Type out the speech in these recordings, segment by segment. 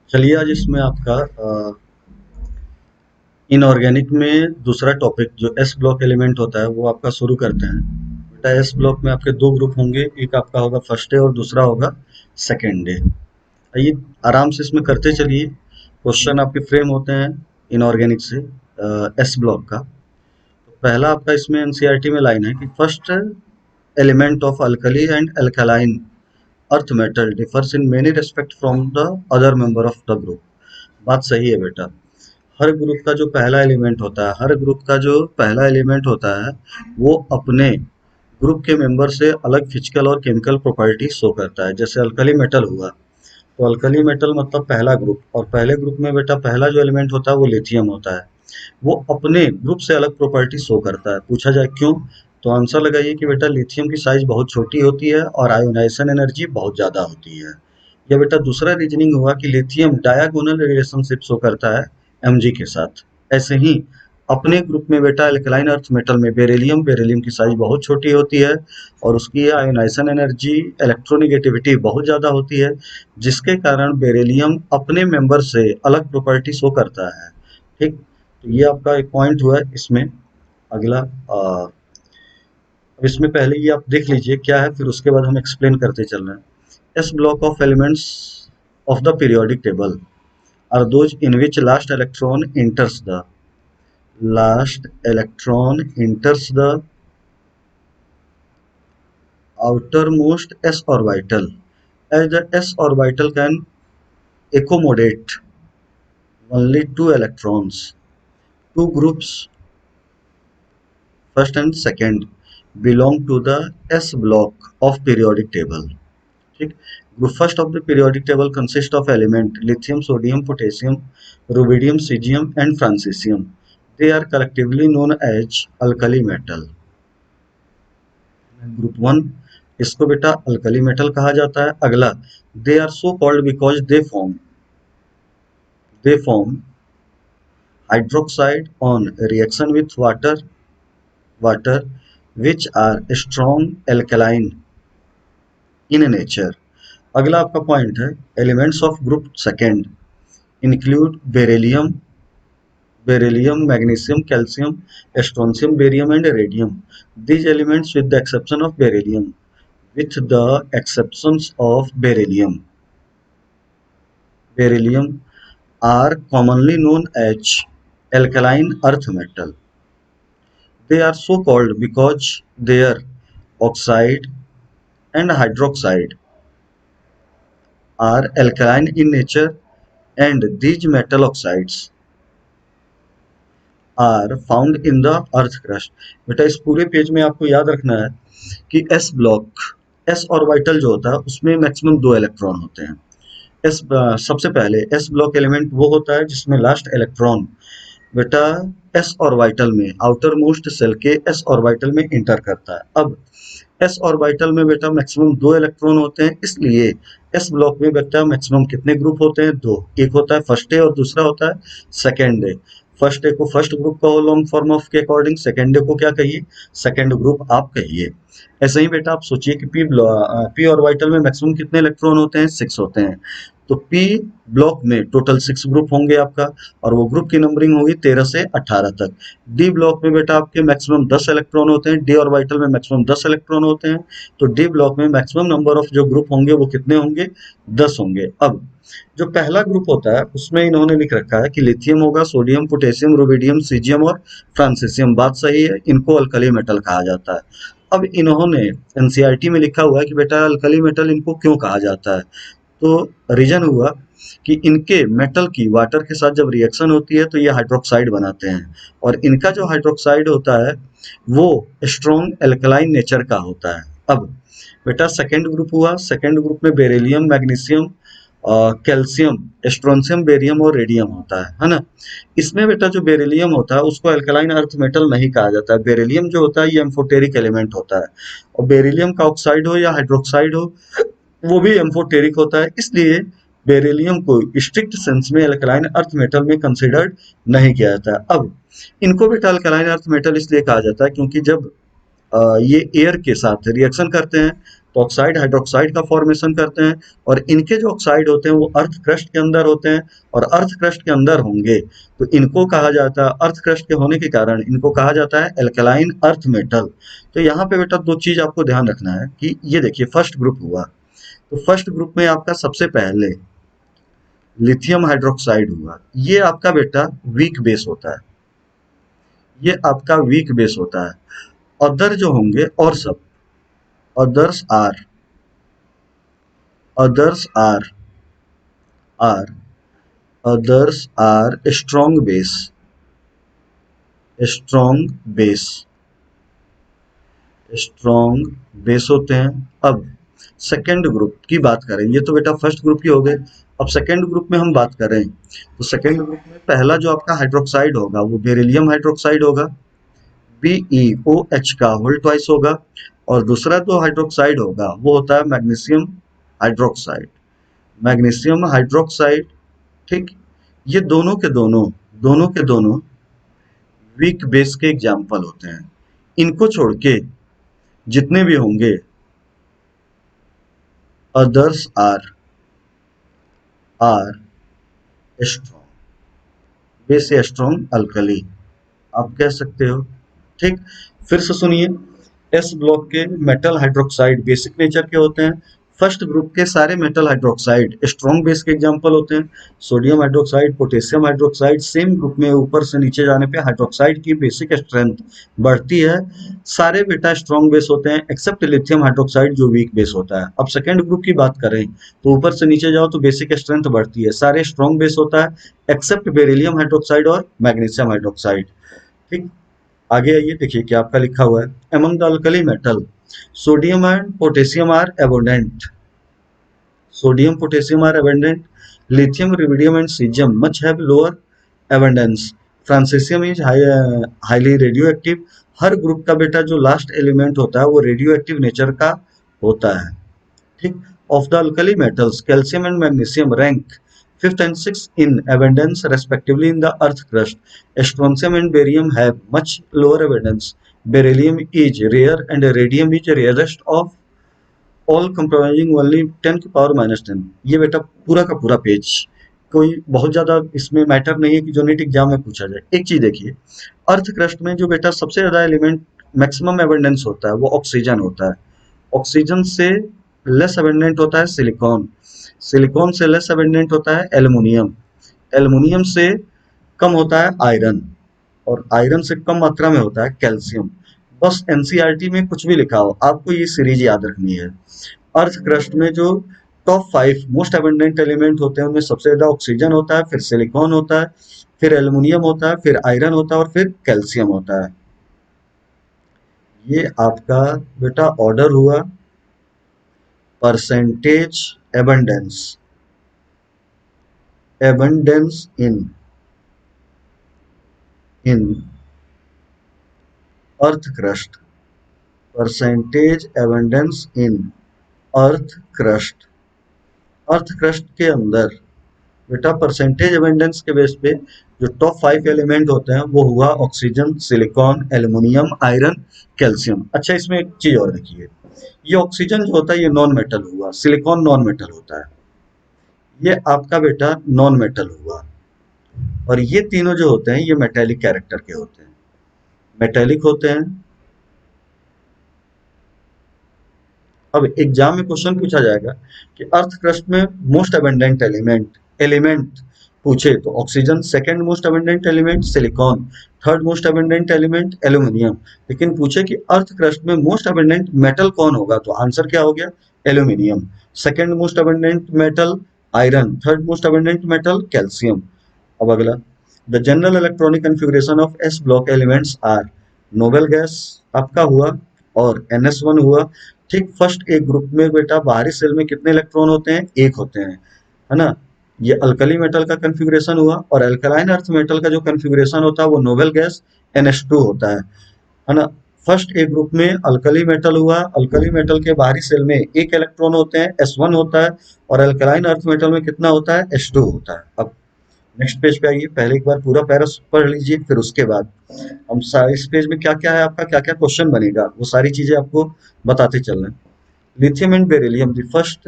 चलिए आज इसमें आपका इनऑर्गेनिक में दूसरा टॉपिक जो एस ब्लॉक एलिमेंट होता है वो आपका शुरू करते हैं। बेटा एस ब्लॉक में आपके दो ग्रुप होंगे, एक आपका होगा फर्स्ट डे और दूसरा होगा सेकेंड डे। आइए आराम से इसमें करते चलिए। क्वेश्चन आपके फ्रेम होते हैं इनऑर्गेनिक से एस ब्लॉक का। तो पहला आपका इसमें एनसीईआरटी में लाइन है कि first element of alkali and alkaline earth metal differs in many respect from the other member of the group. बात सही है बेटा। हर ग्रुप का जो पहला एलिमेंट होता है, हर ग्रुप का जो पहला एलिमेंट होता है वो अपने ग्रुप के मेंबर से अलग फिजिकल और केमिकल प्रॉपर्टी शो करता है। जैसे अल्कली मेटल हुआ, तो अल्कली मेटल मतलब पहला ग्रुप, और पहले ग्रुप में बेटा पहला जो एलिमेंट होता है वो लिथियम होता है। वो अपने ग्रुप से अलग प्रॉपर्टी शो करता है। पूछा जाए क्यों, तो आंसर लगाइए कि बेटा लिथियम की साइज बहुत छोटी होती है और आयोनाइजेशन एनर्जी बहुत ज़्यादा होती है। या बेटा दूसरा रीजनिंग हुआ कि लिथियम डायगोनल रिलेशनशिप शो करता है Mg के साथ। ऐसे ही अपने ग्रुप में बेटा एल्कलाइन अर्थ मेटल में बेरिलियम बेरिलियम की साइज बहुत छोटी होती है और उसकी आयोनाइजेशन एनर्जी इलेक्ट्रोनिगेटिविटी बहुत ज़्यादा होती है, जिसके कारण बेरिलियम अपने मेंबर से अलग प्रॉपर्टी शो करता है। ठीक, तो ये आपका एक पॉइंट हुआ है इसमें। अगला अब इसमें पहले ये आप देख लीजिए क्या है, फिर उसके बाद हम एक्सप्लेन करते चल रहे हैं। S block of elements of the periodic table are those in which last electron enters the outermost s orbital, as the s orbital can accommodate only two electrons. Two groups, first and second, belong to the s block of periodic table. ठीक, group first of the periodic table consists of element lithium, sodium, potassium, rubidium, cesium and francesium. They are collectively known as alkali metal. Group one, इसको बेटा alkali metal कहा जाता है। अगला, they are so called because they form hydroxide on reaction with water which are strong alkaline in nature. अगला आपका point है elements of group second include beryllium, magnesium, calcium, strontium, barium and radium. These elements with the exception of beryllium are commonly known as alkaline earth metal. They are so called because their oxide and hydroxide are alkaline in nature, and these metal oxides are found in the earth crust. बेटा इस पूरे page में आपको याद रखना है कि S block, S orbital जो होता है उसमें मैक्सिमम दो इलेक्ट्रॉन होते हैं। सबसे पहले एस ब्लॉक एलिमेंट वो होता है जिसमें लास्ट इलेक्ट्रॉन बेटा एस ऑर्बिटल में, आउटर मोस्ट सेल के एस ऑर्बिटल में इंटर करता है। अब एस ऑर्बिटल में बेटा मैक्सिमम दो इलेक्ट्रॉन होते हैं, इसलिए एस ब्लॉक में बेटा मैक्सिमम कितने ग्रुप होते हैं? दो। एक होता है फर्स्ट डे और दूसरा होता है सेकेंड डे। फर्स्ट डे को फर्स्ट ग्रुप कहो लॉन्ग फॉर्म ऑफ के अकॉर्डिंग, सेकेंड डे को क्या कहिए? सेकेंड ग्रुप आप कहिए। ऐसे ही बेटा आप सोचिए कि पी ऑर्बिटल में मैक्सिमम कितने इलेक्ट्रॉन होते हैं? 6 होते हैं। तो पी ब्लॉक में टोटल 6 ग्रुप होंगे आपका, और वो ग्रुप की नंबरिंग होगी 13 से 18 तक। डी ब्लॉक में बेटा आपके मैक्सिमम 10 इलेक्ट्रॉन होते हैं, डी ऑर्बिटल में मैक्सिमम 10 इलेक्ट्रॉन होते हैं। तो डी ब्लॉक में मैक्सिमम नंबर ऑफ जो ग्रुप होंगे वो कितने होंगे? 10 होंगे। अब जो पहला ग्रुप होता है उसमें इन्होंने लिख रखा है कि लिथियम होगा, सोडियम, पोटेशियम, रुबिडियम, सीजियम और फ्रांसिसियम। बात सही है, इनको अल्कली मेटल कहा जाता है। अब इन्होंने एनसीईआरटी में लिखा हुआ है कि बेटा अल्कली मेटल इनको क्यों कहा जाता है। तो रीजन हुआ कि इनके मेटल की वाटर के साथ जब रिएक्शन होती है तो ये हाइड्रोक्साइड बनाते हैं, और इनका जो हाइड्रोक्साइड होता है वो स्ट्रॉन्ग एल्कलाइन नेचर का होता है। अब बेटा सेकेंड ग्रुप हुआ, सेकेंड ग्रुप में beryllium, magnesium, calcium, strontium, barium और रेडियम होता है ना। इसमें बेटा जो बेरिलियम होता है उसको अल्कलाइन अर्थ मेटल नहीं कहा जाता है। बेरिलियम जो होता है ये एम्फोटेरिक एलिमेंट होता है, और बेरिलियम का ऑक्साइड हो या हाइड्रोक्साइड हो वो भी एम्फोटेरिक होता है, इसलिए बेरिलियम को स्ट्रिक्ट सेंस में अल्कलाइन अर्थ मेटल में कंसिडर्ड नहीं किया जाता है। अब इनको बेटा अल्कलाइन अर्थ मेटल इसलिए कहा जाता है क्योंकि जब ये एयर के साथ रिएक्शन करते हैं तो ऑक्साइड हाइड्रोक्साइड का फॉर्मेशन करते हैं, और इनके जो ऑक्साइड होते हैं वो अर्थ क्रस्ट के अंदर होते हैं, और अर्थ क्रस्ट के अंदर होंगे तो इनको कहा जाता है, अर्थ क्रस्ट के होने के कारण इनको कहा जाता है एल्कलाइन अर्थ मेटल। तो यहाँ पे बेटा दो चीज आपको ध्यान रखना है कि ये देखिए फर्स्ट ग्रुप हुआ, तो फर्स्ट ग्रुप में आपका सबसे पहले लिथियम हाइड्रोक्साइड हुआ, ये आपका बेटा वीक बेस होता है, ये आपका वीक बेस होता है। अदर जो होंगे और सब others are others are are others are strong base strong base होते हैं। अब सेकेंड ग्रुप की बात करें, ये तो बेटा फर्स्ट ग्रुप की हो गए, अब सेकेंड ग्रुप में हम बात करें तो सेकेंड ग्रुप में पहला जो आपका हाइड्रोक्साइड होगा वो बेरिलियम हाइड्रोक्साइड होगा, BeOH का होल ट्वाइस होगा, और दूसरा जो हाइड्रोक्साइड होगा वो होता है मैग्नीशियम हाइड्रोक्साइड, मैग्नीशियम हाइड्रोक्साइड। ठीक, ये दोनों के दोनों वीक बेस के एग्जाम्पल होते हैं। इनको छोड़ के जितने भी होंगे अदर्स आर स्ट्रॉन्ग बेस या स्ट्रॉन्ग अल्कली आप कह सकते हो। ठीक, फिर से सुनिए, एस ब्लॉक के मेटल हाइड्रोक्साइड बेसिक नेचर के होते हैं। फर्स्ट ग्रुप के सारे मेटल हाइड्रोक्साइड स्ट्रॉन्ग बेस के एग्जांपल होते हैं। Sodium hydroxide, potassium hydroxide, same group में ऊपर से नीचे जाने पे हाइड्रोक्साइड की बेसिक स्ट्रेंथ बढ़ती है। सारे बेटा स्ट्रॉन्ग बेस होते हैं एक्सेप्ट लिथियम हाइड्रोक्साइड जो वीक बेस होता है। अब सेकेंड ग्रुप की बात करें तो ऊपर से नीचे जाओ तो बेसिक स्ट्रेंथ बढ़ती है, सारे स्ट्रॉन्ग बेस होता है एक्सेप्ट बेरिलियम हाइड्रोक्साइड और मैग्नीशियम हाइड्रोक्साइड। ठीक, आगे आइए देखिए क्या आपका लिखा हुआ है, among the alkali metal sodium and potassium are abundant, sodium potassium are abundant, lithium rubidium and caesium much have lower abundance, francium is highly radioactive. हर ग्रुप का बेटा जो लास्ट एलिमेंट होता है वो रेडियो एक्टिव नेचर का होता है। ठीक, of the alkali metals calcium and magnesium rank fifth and sixth in abundance respectively in the earth crust. Strontium and barium have much lower abundance. Beryllium is rare and radium is rarest of all comprising only 10 की power -10। ये बेटा पूरा का पूरा page कोई बहुत ज्यादा इसमें मैटर नहीं है कि जो नीट एग्जाम में पूछा जाए। एक चीज देखिए, अर्थ क्रस्ट में जो बेटा सबसे ज्यादा एलिमेंट मैक्सिमम एबंडेंस होता है वो ऑक्सीजन होता है, ऑक्सीजन से लेस एबंडेंट होता है सिलिकॉन, सिलिकॉन से लेस एबंडेंट होता है एल्युमिनियम, एल्युमिनियम से कम होता है आयरन, और आयरन से कम मात्रा में होता है कैल्शियम। बस एनसीईआरटी में कुछ भी लिखा हो आपको ये सीरीज याद रखनी है। अर्थ क्रस्ट में जो टॉप 5 मोस्ट एबंडेंट एलिमेंट होते हैं उनमें सबसे ज्यादा ऑक्सीजन होता है, फिर सिलिकॉन होता है, फिर एल्युमिनियम होता है, फिर आयरन होता है और फिर कैल्शियम होता है। ये आपका बेटा ऑर्डर हुआ percentage abundance, abundance in earth crust, percentage abundance in earth crust, earth crust के अंदर बेटा परसेंटेज एबंडेंस के बेस पे जो टॉप 5 एलिमेंट होते हैं वो हुआ oxygen, silicon, aluminium, iron, calcium. अच्छा, इसमें एक चीज और देखिए, ये ऑक्सीजन जो होता है ये नॉन मेटल हुआ, सिलिकॉन नॉन मेटल होता है, ये आपका बेटा नॉन मेटल हुआ, और ये तीनों जो होते हैं ये मेटेलिक कैरेक्टर के होते हैं, मेटेलिक होते हैं। अब एग्जाम में क्वेश्चन पूछा जाएगा कि अर्थ क्रस्ट में मोस्ट अबंडेंट एलिमेंट पूछे तो oxygen, second most abundant element silicon, third most abundant element aluminium, लेकिन पूछे कि अर्थ क्रस्ट में मोस्ट अबंडेंट मेटल कौन होगा तो आंसर क्या हो गया, aluminium. Second most abundant metal iron, third most abundant metal calcium. अब अगला, the general electronic configuration of s block elements are, noble gas आपका हुआ और NS1 हुआ। ठीक, फर्स्ट एक ग्रुप में बेटा बाहरी सेल में कितने इलेक्ट्रॉन होते हैं, एक होते हैं, है ना। ये अल्कली मेटल का कन्फिगरेशन हुआ, और अल्कलाइन अर्थ मेटल का जो कन्फिगरेशन होता है वो नोबेल गैस NH2 होता है ना। फर्स्ट एक ग्रुप में अल्कली मेटल हुआ, अल्कली मेटल के बाहरी सेल में एक इलेक्ट्रॉन होते हैं S1 होता है, और अल्कलाइन अर्थ मेटल में कितना होता है, H2 होता है। अब नेक्स्ट पेज पे आइए, पहले एक बार पूरा पैरा पढ़ लीजिए, फिर उसके बाद हम इस पेज में क्या क्या है आपका क्या क्या क्वेश्चन बनेगा वो सारी चीजें आपको बताते चल रहे हैं। Lithium and beryllium, the first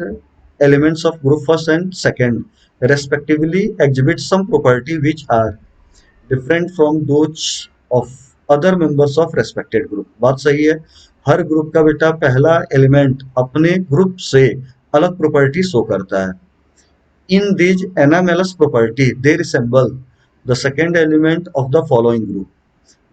elements of group first and second, respectively, exhibit some property which are different from those of other members of respected group. बात सही है, हर ग्रुप का बेटा पहला एलिमेंट अपने ग्रुप से अलग प्रॉपर्टी शो करता है. In these anomalous property, they resemble the second element of the following group.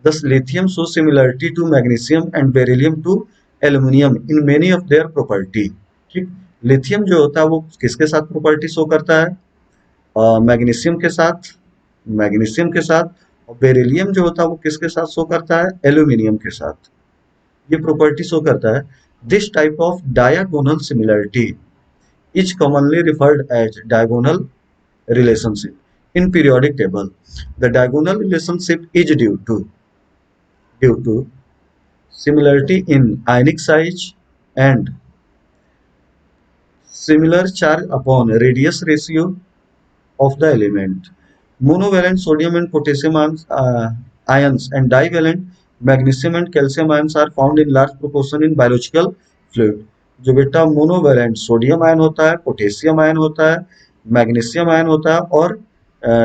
Thus, lithium shows similarity to magnesium and beryllium to aluminium in many of their property. ठीक, lithium जो होता है वो किसके साथ property show करता है? Magnesium के साथ, मैग्नीशियम के साथ. और बेरिलियम जो होता है वो किसके साथ शो करता है? एल्यूमिनियम के साथ. ये प्रॉपर्टी शो करता है. This type of diagonal similarity is commonly referred as diagonal relationship. In periodic table, the diagonal relationship is due to similarity in ionic size and similar charge upon radius ratio of the element. Monovalent sodium and potassium ions and divalent magnesium and calcium ions are found in large proportion in biological fluid. जो बेटा monovalent sodium ion होता है, potassium ion होता है, magnesium ion होता है और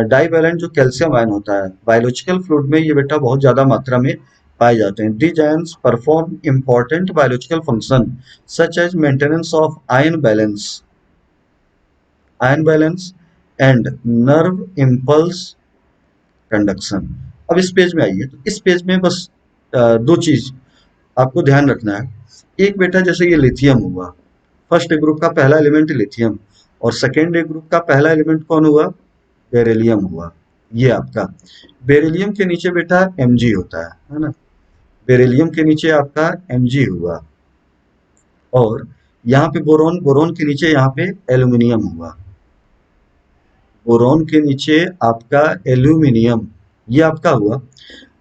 divalent जो कैल्शियम आयन होता है, बायोलॉजिकल फ्लूइड में ये बेटा बहुत ज्यादा मात्रा में पाए जाते हैं. These ions perform important biological function such as maintenance of ion balance and nerve impulse conduction. अब इस पेज में आइए, तो इस पेज में बस दो चीज आपको ध्यान रखना है. एक बेटा जैसे ये लिथियम हुआ, फर्स्ट ग्रुप का पहला एलिमेंट लिथियम, और सेकेंड ग्रुप का पहला एलिमेंट कौन हुआ? बेरिलियम हुआ. ये आपका बेरिलियम के नीचे बेटा Mg होता है ना. बेरिलियम के नीचे आपका Mg हुआ, और यहाँ पे बोरोन, बोरोन के नीचे यहाँ पे एल्यूमिनियम हुआ. बोरोन के नीचे आपका एल्यूमिनियम, ये आपका हुआ.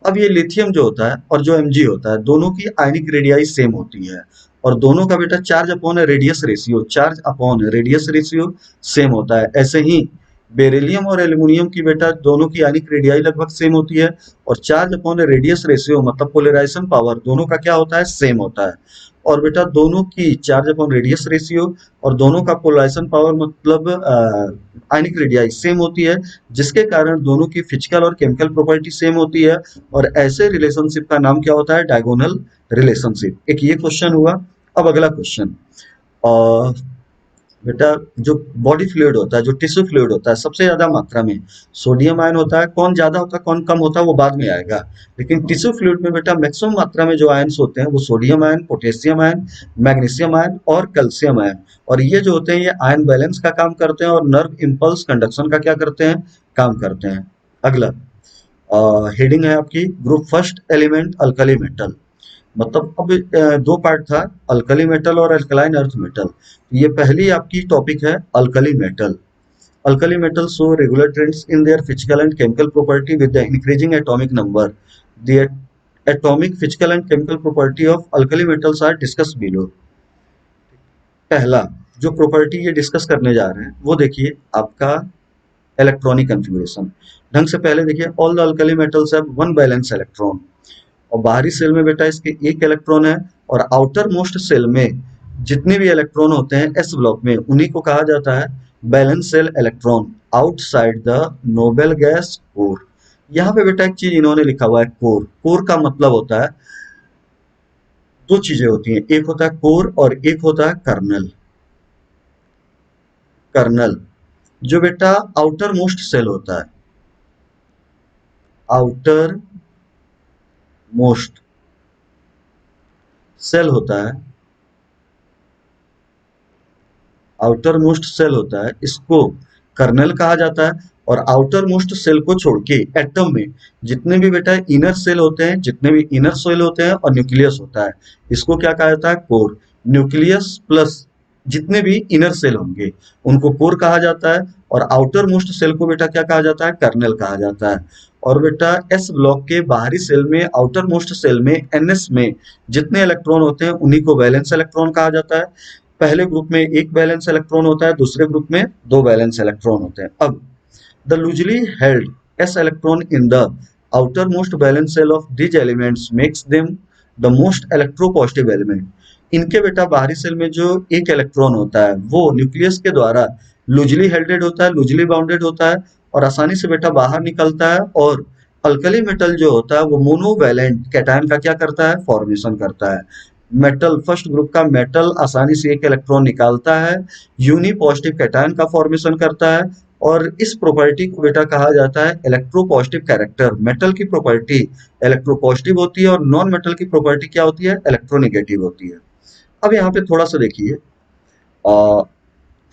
अब ये लिथियम जो होता है और जो Mg होता है, दोनों की आयनिक रेडियाई सेम होती है, और दोनों का बेटा charge upon radius ratio same होता है. ऐसे ही बेरिलियम और एल्यूमिनियम की बेटा दोनों की आयनिक रेडियाई लगभग सेम होती है, और चार्ज अपॉन रेडियस रेशियो मतलब पोलराइजेशन पावर दोनों का क्या होता है? सेम होता है. और बेटा दोनों की चार्ज अपॉन रेडियस रेशियो और दोनों का पोलराइजेशन पावर मतलब आयनिक रेडियाई सेम होती है, जिसके कारण दोनों की फिजिकल और केमिकल प्रॉपर्टी सेम होती है. और ऐसे रिलेशनशिप का नाम क्या होता है? Diagonal relationship. एक ये क्वेश्चन हुआ. अब अगला क्वेश्चन, बेटा जो बॉडी फ्लूइड होता है, जो टिश्यू फ्लूइड होता है, सबसे ज्यादा मात्रा में सोडियम आयन होता है. कौन ज्यादा होता है कौन कम होता है वो बाद में आएगा, लेकिन टिश्यू फ्लूइड में बेटा मैक्सिमम मात्रा में जो आयन्स होते हैं वो sodium ion, potassium ion, magnesium ion और कैल्शियम आयन. और ये जो होते हैं ये आयन बैलेंस का काम करते हैं और नर्व इम्पल्स कंडक्शन का क्या करते हैं? काम करते हैं. अगला हेडिंग है आपकी group first element alkali metal. मतलब अब दो पार्ट था, अल्कली मेटल और अल्कलाइन अर्थ मेटल. ये पहली आपकी टॉपिक है alkali metal. Alkali metal show regular trends in their physical and chemical property with the increasing atomic number. The atomic physical and chemical property of alkali metals are discuss below. पहला जो property ये discuss करने जा रहे हैं वो देखिए आपका इलेक्ट्रॉनिक कन्फिगरेशन. ढंग से पहले देखिए, all the alkali metals have one balance electron. और बाहरी सेल में बेटा इसके एक इलेक्ट्रॉन है, और आउटर मोस्ट सेल में जितने भी इलेक्ट्रॉन होते हैं एस ब्लॉक में उन्हीं को कहा जाता है balance cell electron outside the noble gas core. यहाँ पे बेटा एक चीज इन्होंने लिखा हुआ है कोर. कोर का मतलब होता है, दो चीजें होती हैं, एक होता है कोर और एक होता है कर्नल. कर्नल जो बेटा आउटर मोस्ट सेल होता है, आउटर मोस्ट सेल होता है, आउटर मोस्ट सेल होता है, इसको कर्नल कहा जाता है. और आउटर मोस्ट सेल को छोड़ के एटम में जितने भी बेटा इनर सेल होते हैं, जितने भी इनर सेल होते हैं और न्यूक्लियस होता है, इसको क्या कहा जाता है? कोर. न्यूक्लियस प्लस जितने भी इनर सेल होंगे उनको कोर कहा जाता है, और आउटर मोस्ट सेल को बेटा क्या कहा जाता है? कर्नल कहा जाता है. और बेटा एस ब्लॉक के बाहरी सेल में, आउटर मोस्ट सेल में, एनएस में जितने इलेक्ट्रॉन होते हैं उन्हीं को वैलेंस इलेक्ट्रॉन कहा जाता है. पहले ग्रुप में एक बैलेंस इलेक्ट्रॉन होता है, दूसरे ग्रुप में दो बैलेंस इलेक्ट्रॉन होते हैं. अब the loosely held s electron in the outermost valence cell of these elements makes them the most electropositive element. इनके बेटा बाहरी सेल में जो एक इलेक्ट्रॉन होता है वो न्यूक्लियस के द्वारा लूजली हेल्डेड होता है, लूजली बाउंडेड होता है और आसानी से बेटा बाहर निकलता है। और अल्कली मेटल जो होता है वो मोनोवैलेंट कैटायन का क्या करता है, फॉर्मेशन करता है। मेटल फर्स्ट ग्रुप का मेटल आसानी से एक इलेक्ट्रॉन निकालता है, यूनी पॉजिटिव कैटायन का फॉर्मेशन करता है और इस प्रॉपर्टी को बेटा कहा जाता है इलेक्ट्रोपॉजिटिव कैरेक्टर। मेटल की प्रॉपर्टी इलेक्ट्रोपॉजिटिव होती है और नॉन मेटल की प्रॉपर्टी क्या होती है, इलेक्ट्रोनेगेटिव होती है। अब यहाँ पे थोड़ा सा देखिए,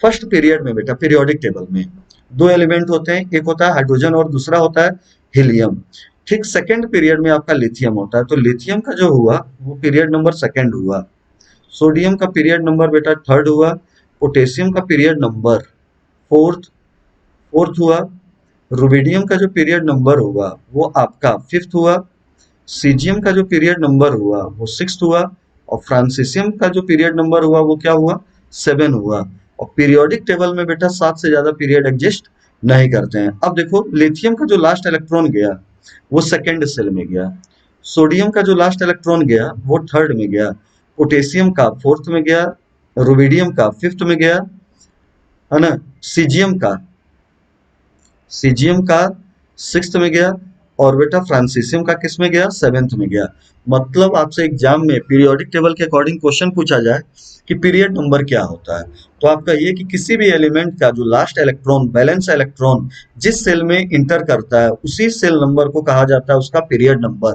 फर्स्ट पीरियड में बेटा पीरियोडिक टेबल में दो एलिमेंट होते हैं, एक होता है हाइड्रोजन और दूसरा होता है हीलियम। ठीक सेकंड पीरियड में आपका लिथियम होता है, तो लिथियम का जो हुआ वो पीरियड नंबर सेकंड हुआ, सोडियम का पीरियड नंबर बेटा थर्ड हुआ, पोटेशियम का पीरियड नंबर फोर्थ फोर्थ हुआ, रुबिडियम का जो पीरियड नंबर हुआ वो आपका फिफ्थ हुआ, सीजियम का जो पीरियड नंबर हुआ वो सिक्स्थ हुआ और फ्रांसिसियम का जो पीरियड नंबर हुआ वो क्या हुआ, सेवन हुआ। और पीरियोडिक टेबल में बेटा सात से ज्यादा पीरियड एग्जिस्ट नहीं करते हैं। अब देखो लिथियम का जो लास्ट इलेक्ट्रॉन गया वो सेकेंड सेल में गया, सोडियम का जो लास्ट इलेक्ट्रॉन गया वो थर्ड में गया, पोटेशियम का फोर्थ में गया, रुबिडियम का फिफ्थ में गया, है ना, सीजियम का सीजियम का सिक्स्थ में गया और बेटा फ्रांसिसियम का किस में गया, सेवेंथ में गया। मतलब आपसे एग्जाम में पीरियोडिक टेबल के अकॉर्डिंग क्वेश्चन पूछा जाए कि पीरियड नंबर क्या होता है, तो आपका ये कि किसी भी एलिमेंट का जो लास्ट इलेक्ट्रॉन बैलेंस इलेक्ट्रॉन जिस सेल में इंटर करता है उसी सेल नंबर को कहा जाता है उसका पीरियड नंबर।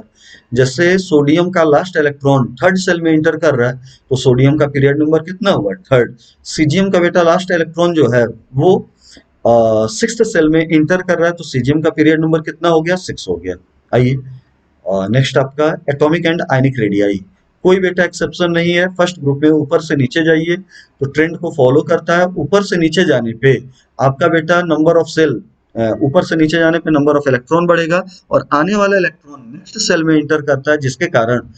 जैसे सोडियम का लास्ट इलेक्ट्रॉन थर्ड सेल में इंटर कर रहा है तो सोडियम का पीरियड नंबर कितना हुआ, थर्ड। सीजियम का बेटा लास्ट इलेक्ट्रॉन जो है वो सिक्स्थ सेल में इंटर कर रहा है तो सीजियम का पीरियड नंबर कितना हो गया, सिक्स हो गया। आइए नेक्स्ट आपका एटॉमिक एंड आयनिक रेडियाई, कोई बेटा एक्सेप्शन नहीं है। फर्स्ट ग्रुप में ऊपर से नीचे जाइए तो ट्रेंड को फॉलो करता है, ऊपर से नीचे जाने पे आपका बेटा नंबर ऑफ सेल, ऊपर से नीचे जाने पे नंबर ऑफ इलेक्ट्रॉन बढ़ेगा और आने वाला इलेक्ट्रॉन नेक्स्ट सेल में इंटर करता है जिसके कारण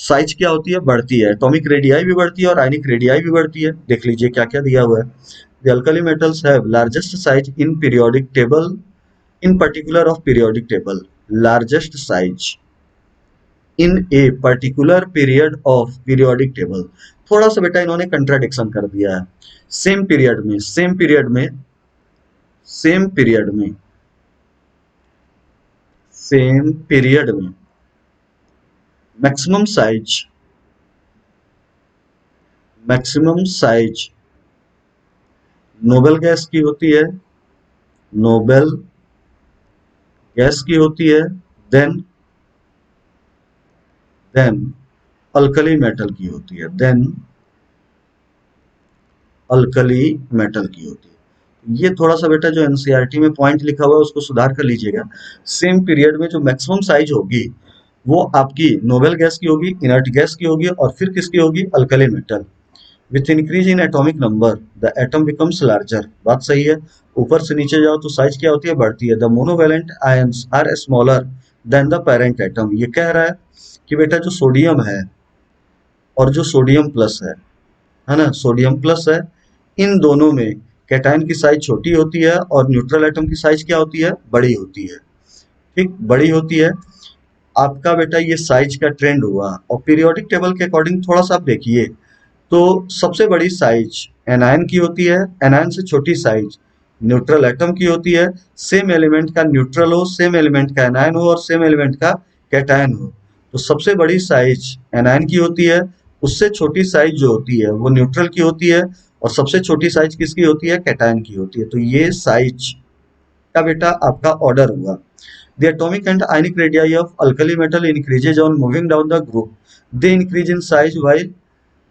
साइज क्या होती है, बढ़ती है। एटॉमिक रेडियाई भी बढ़ती है और आयनिक रेडियाई भी बढ़ती है। देख लीजिए क्या क्या दिया हुआ है। The alkali metals have largest size in periodic table, in particular of periodic table, largest size in a particular period of periodic table। थोड़ा सा बेटा इन्होंने कंट्राडिक्शन कर दिया है। सेम पीरियड में सेम पीरियड में सेम पीरियड में सेम पीरियड में maximum size maximum size noble gas की होती है, नोबेल गैस की होती है, देन देन अल्कली मेटल की होती है, देन अल्कली मेटल की होती है। ये थोड़ा सा बेटा जो एनसीईआरटी में पॉइंट लिखा हुआ है उसको सुधार कर लीजिएगा। सेम पीरियड में जो मैक्सिमम साइज होगी वो आपकी नोबेल गैस की होगी, इनर्ट गैस की होगी और फिर किसकी होगी, alkali metal. With increase in atomic number the atom becomes larger, बात सही है। ऊपर से नीचे जाओ तो साइज क्या होती है, बढ़ती है। The monovalent ions are smaller than the parent atom, ये कह रहा है कि बेटा जो सोडियम है और जो सोडियम प्लस है ना, सोडियम प्लस है, इन दोनों में कैटायन की साइज छोटी होती है और न्यूट्रल एटम की साइज क्या होती है, बड़ी होती है। ठीक, बड़ी होती है। आपका बेटा ये साइज का ट्रेंड हुआ और पीरियोडिक टेबल के अकॉर्डिंग थोड़ा सा आप देखिए तो सबसे बड़ी साइज एनायन की होती है, एनायन से छोटी साइज न्यूट्रल एटम की होती है। सेम एलिमेंट का न्यूट्रल हो, सेम एलिमेंट का एनायन हो और सेम एलिमेंट का कैटायन हो तो सबसे बड़ी साइज एनायन की होती है, उससे छोटी साइज जो होती है वो न्यूट्रल की होती है और सबसे छोटी साइज किसकी होती है, कैटायन की होती है। तो ये साइज का बेटा आपका ऑर्डर हुआ। The atomic and ionic radii of alkali metal increases on moving down the group. They increase in size while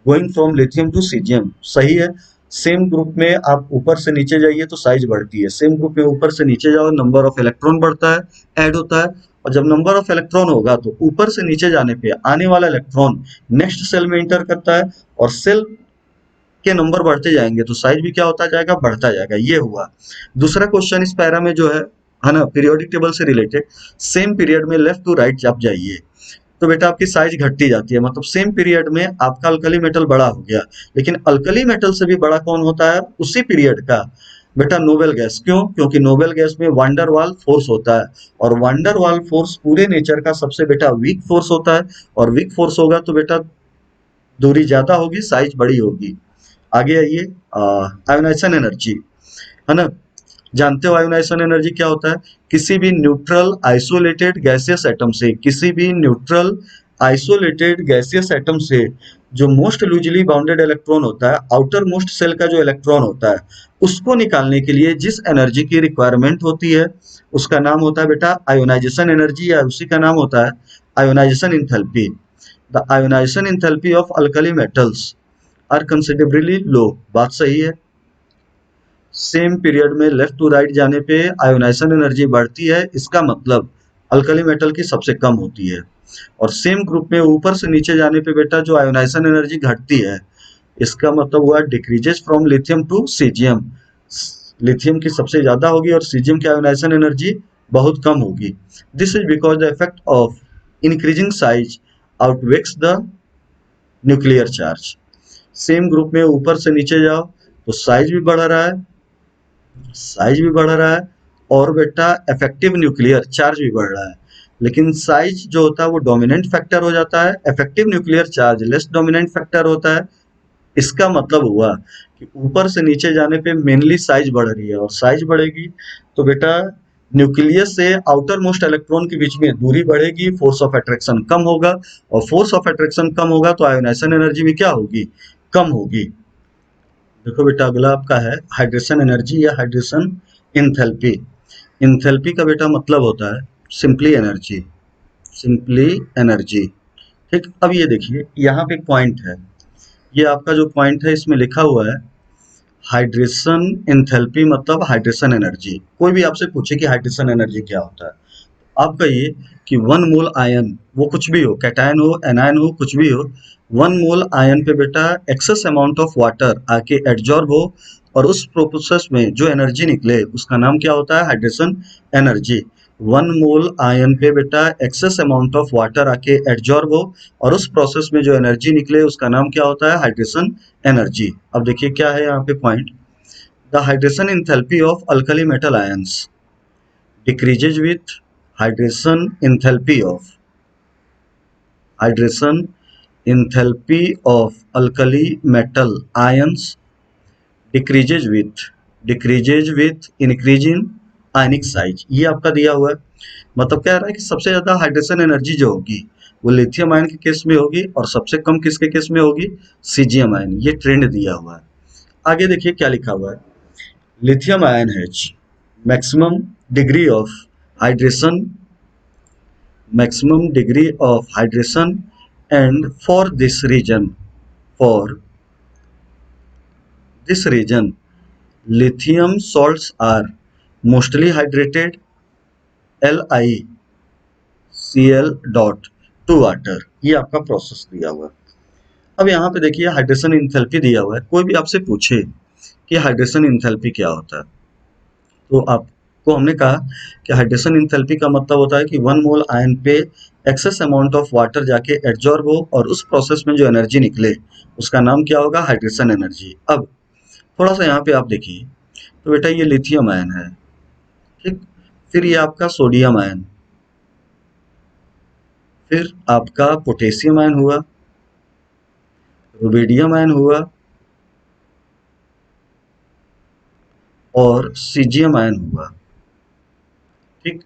going from lithium to cesium। सही है। सेम ग्रुप में आप ऊपर से नीचे जाइए तो साइज बढ़ती है, सेम ग्रुप में ऊपर से नीचे जाओ नंबर ऑफ इलेक्ट्रॉन बढ़ता है, ऐड होता है। और जब नंबर ऑफ इलेक्ट्रॉन होगा तो ऊपर से नीचे जाने पे आने वाला इलेक्ट्रॉन नेक्स्ट सेल में इंटर करता है और सेल के नंबर बढ़ते जाएंगे तो साइज भी क्या होता जाएगा, बढ़ता जाएगा। ये हुआ। दूसरा क्वेश्चन इस पैरा में जो है ना, पीरियोडिक टेबल से रिलेटेड, सेम पीरियड में लेफ्ट टू राइट आप जाइए तो बेटा आपकी साइज घटती जाती है। मतलब सेम पीरियड में आपका अल्कली मेटल बड़ा हो गया, लेकिन अल्कली मेटल से भी बड़ा कौन होता है उसी पीरियड का, बेटा नोबेल गैस। क्यों? क्योंकि नोबेल गैस में वांडरवाल फोर्स होता है और वांडरवाल फोर्स पूरे नेचर का सबसे बेटा वीक फोर्स होता है और वीक फोर्स होगा तो बेटा दूरी ज्यादा होगी, साइज बड़ी होगी। आगे आइए, आयोनाइजेशन एनर्जी, है ना। जानते हो आयोनाइजेशन एनर्जी क्या होता है? किसी भी न्यूट्रल आइसोलेटेड गैसियस एटम से, किसी भी न्यूट्रल आइसोलेटेड गैसियस एटम से जो मोस्ट लूजली बाउंडेड इलेक्ट्रॉन होता है, आउटर मोस्ट सेल का जो इलेक्ट्रॉन होता है, उसको निकालने के लिए जिस एनर्जी की रिक्वायरमेंट होती है, उसका नाम होता है बेटा आयोनाइजेशन एनर्जी, या उसी का नाम होता है ionization enthalpy. The ionization enthalpy of alkali metals are considerably low. बात सही है। सेम पीरियड में लेफ्ट टू राइट जाने पे आयोनाइजेशन एनर्जी बढ़ती है, इसका मतलब अल्कली मेटल की सबसे कम होती है। और सेम ग्रुप में ऊपर से नीचे जाने पे बेटा जो आयोनाइजेशन एनर्जी घटती है, इसका मतलब हुआ decreases from lithium to caesium. Lithium की सबसे ज्यादा होगी और सीजियम की आयोनाइजेशन एनर्जी बहुत कम होगी। This is because the effect of increasing size outweighs the nuclear charge. Same group में ऊपर से नीचे जाओ तो साइज भी बढ़ रहा है, साइज भी बढ़ रहा है, और बेटा इफेक्टिव न्यूक्लियर चार्ज भी बढ़ रहा है। लेकिन साइज जो होता है वो डोमिनेंट फैक्टर हो जाता है, effective nuclear charge less dominant factor होता है। इसका मतलब हुआ कि ऊपर से नीचे जाने पे मेनली साइज बढ़ रही है, और साइज बढ़ेगी तो बेटा न्यूक्लियस से आउटर मोस्ट इलेक्ट्रॉन के बीच में दूरी बढ़ेगी, फोर्स ऑफ अट्रैक्शन कम होगा, और फोर्स ऑफ अट्रैक्शन कम होगा तो आयोनाइजेशन एनर्जी भी क्या होगी? कम होगी। देखो बेटा अगला आपका है हाइड्रेशन एनर्जी या हाइड्रेशन इंथैल्पी। इंथैल्पी का बेटा मतलब होता है सिंपली एनर्जी, सिंपली एनर्जी। ठीक, अब ये देखिए यहाँ पे एक पॉइंट है, ये आपका जो पॉइंट है इसमें लिखा हुआ है हाइड्रेशन एंथैल्पी मतलब हाइड्रेशन एनर्जी। कोई भी आपसे पूछे कि हाइड्रेशन एनर्जी क्या होता है, आप कहिए कि वन मोल आयन, वो कुछ भी हो, कैटायन हो एनायन हो कुछ भी हो, वन मोल आयन पे बेटा एक्सेस अमाउंट ऑफ वाटर आके एड्जॉर्ब हो, और उस प्रोसेस में जो एनर्जी निकले उसका नाम क्या होता है? Hydration energy. One mole ion पे बेटा एक्सेस अमाउंट ऑफ वाटर आके एड्जॉर्ब हो, और उस प्रोसेस में जो एनर्जी निकले उसका नाम क्या होता है? Hydration energy. अब देखिए क्या है यहाँ पे point, the hydration enthalpy of alkali metal ions decreases with hydration enthalpy of hydration enthalpy of alkali metal ions decreases with increase in ionic size। ये आपका दिया हुआ है, मतलब क्या रहा है कि सबसे ज्यादा हाइड्रेशन एनर्जी जो होगी वो लिथियम आयन के केस में होगी, और सबसे कम किसके केस में होगी? Caesium ion. ये ट्रेंड दिया हुआ है। आगे देखिए क्या लिखा हुआ है, lithium ion H maximum degree of hydration, maximum degree of hydration, and for this region lithium salts are mostly hydrated LiCl dot to water। ये आपका प्रोसेस दिया हुआ है। अब यहाँ पे देखिए हाइड्रेशन इंथैल्पी दिया हुआ है, कोई भी आपसे पूछे कि हाइड्रेशन इंथैल्पी क्या होता है, तो आपको हमने कहा कि हाइड्रेशन इंथैल्पी का मतलब होता है कि वन मोल आयन पे एक्सेस अमाउंट ऑफ वाटर जाके एब्जॉर्ब हो, और उस प्रोसेस में जो एनर्जी निकले उसका नाम क्या होगा? Hydration energy. अब थोड़ा सा यहाँ पे आप देखिए तो बेटा ये लिथियम आयन है, ठीक, फिर ये आपका सोडियम आयन, फिर आपका पोटेशियम आयन हुआ, रुबिडियम आयन हुआ, और सीजियम आयन हुआ। ठीक,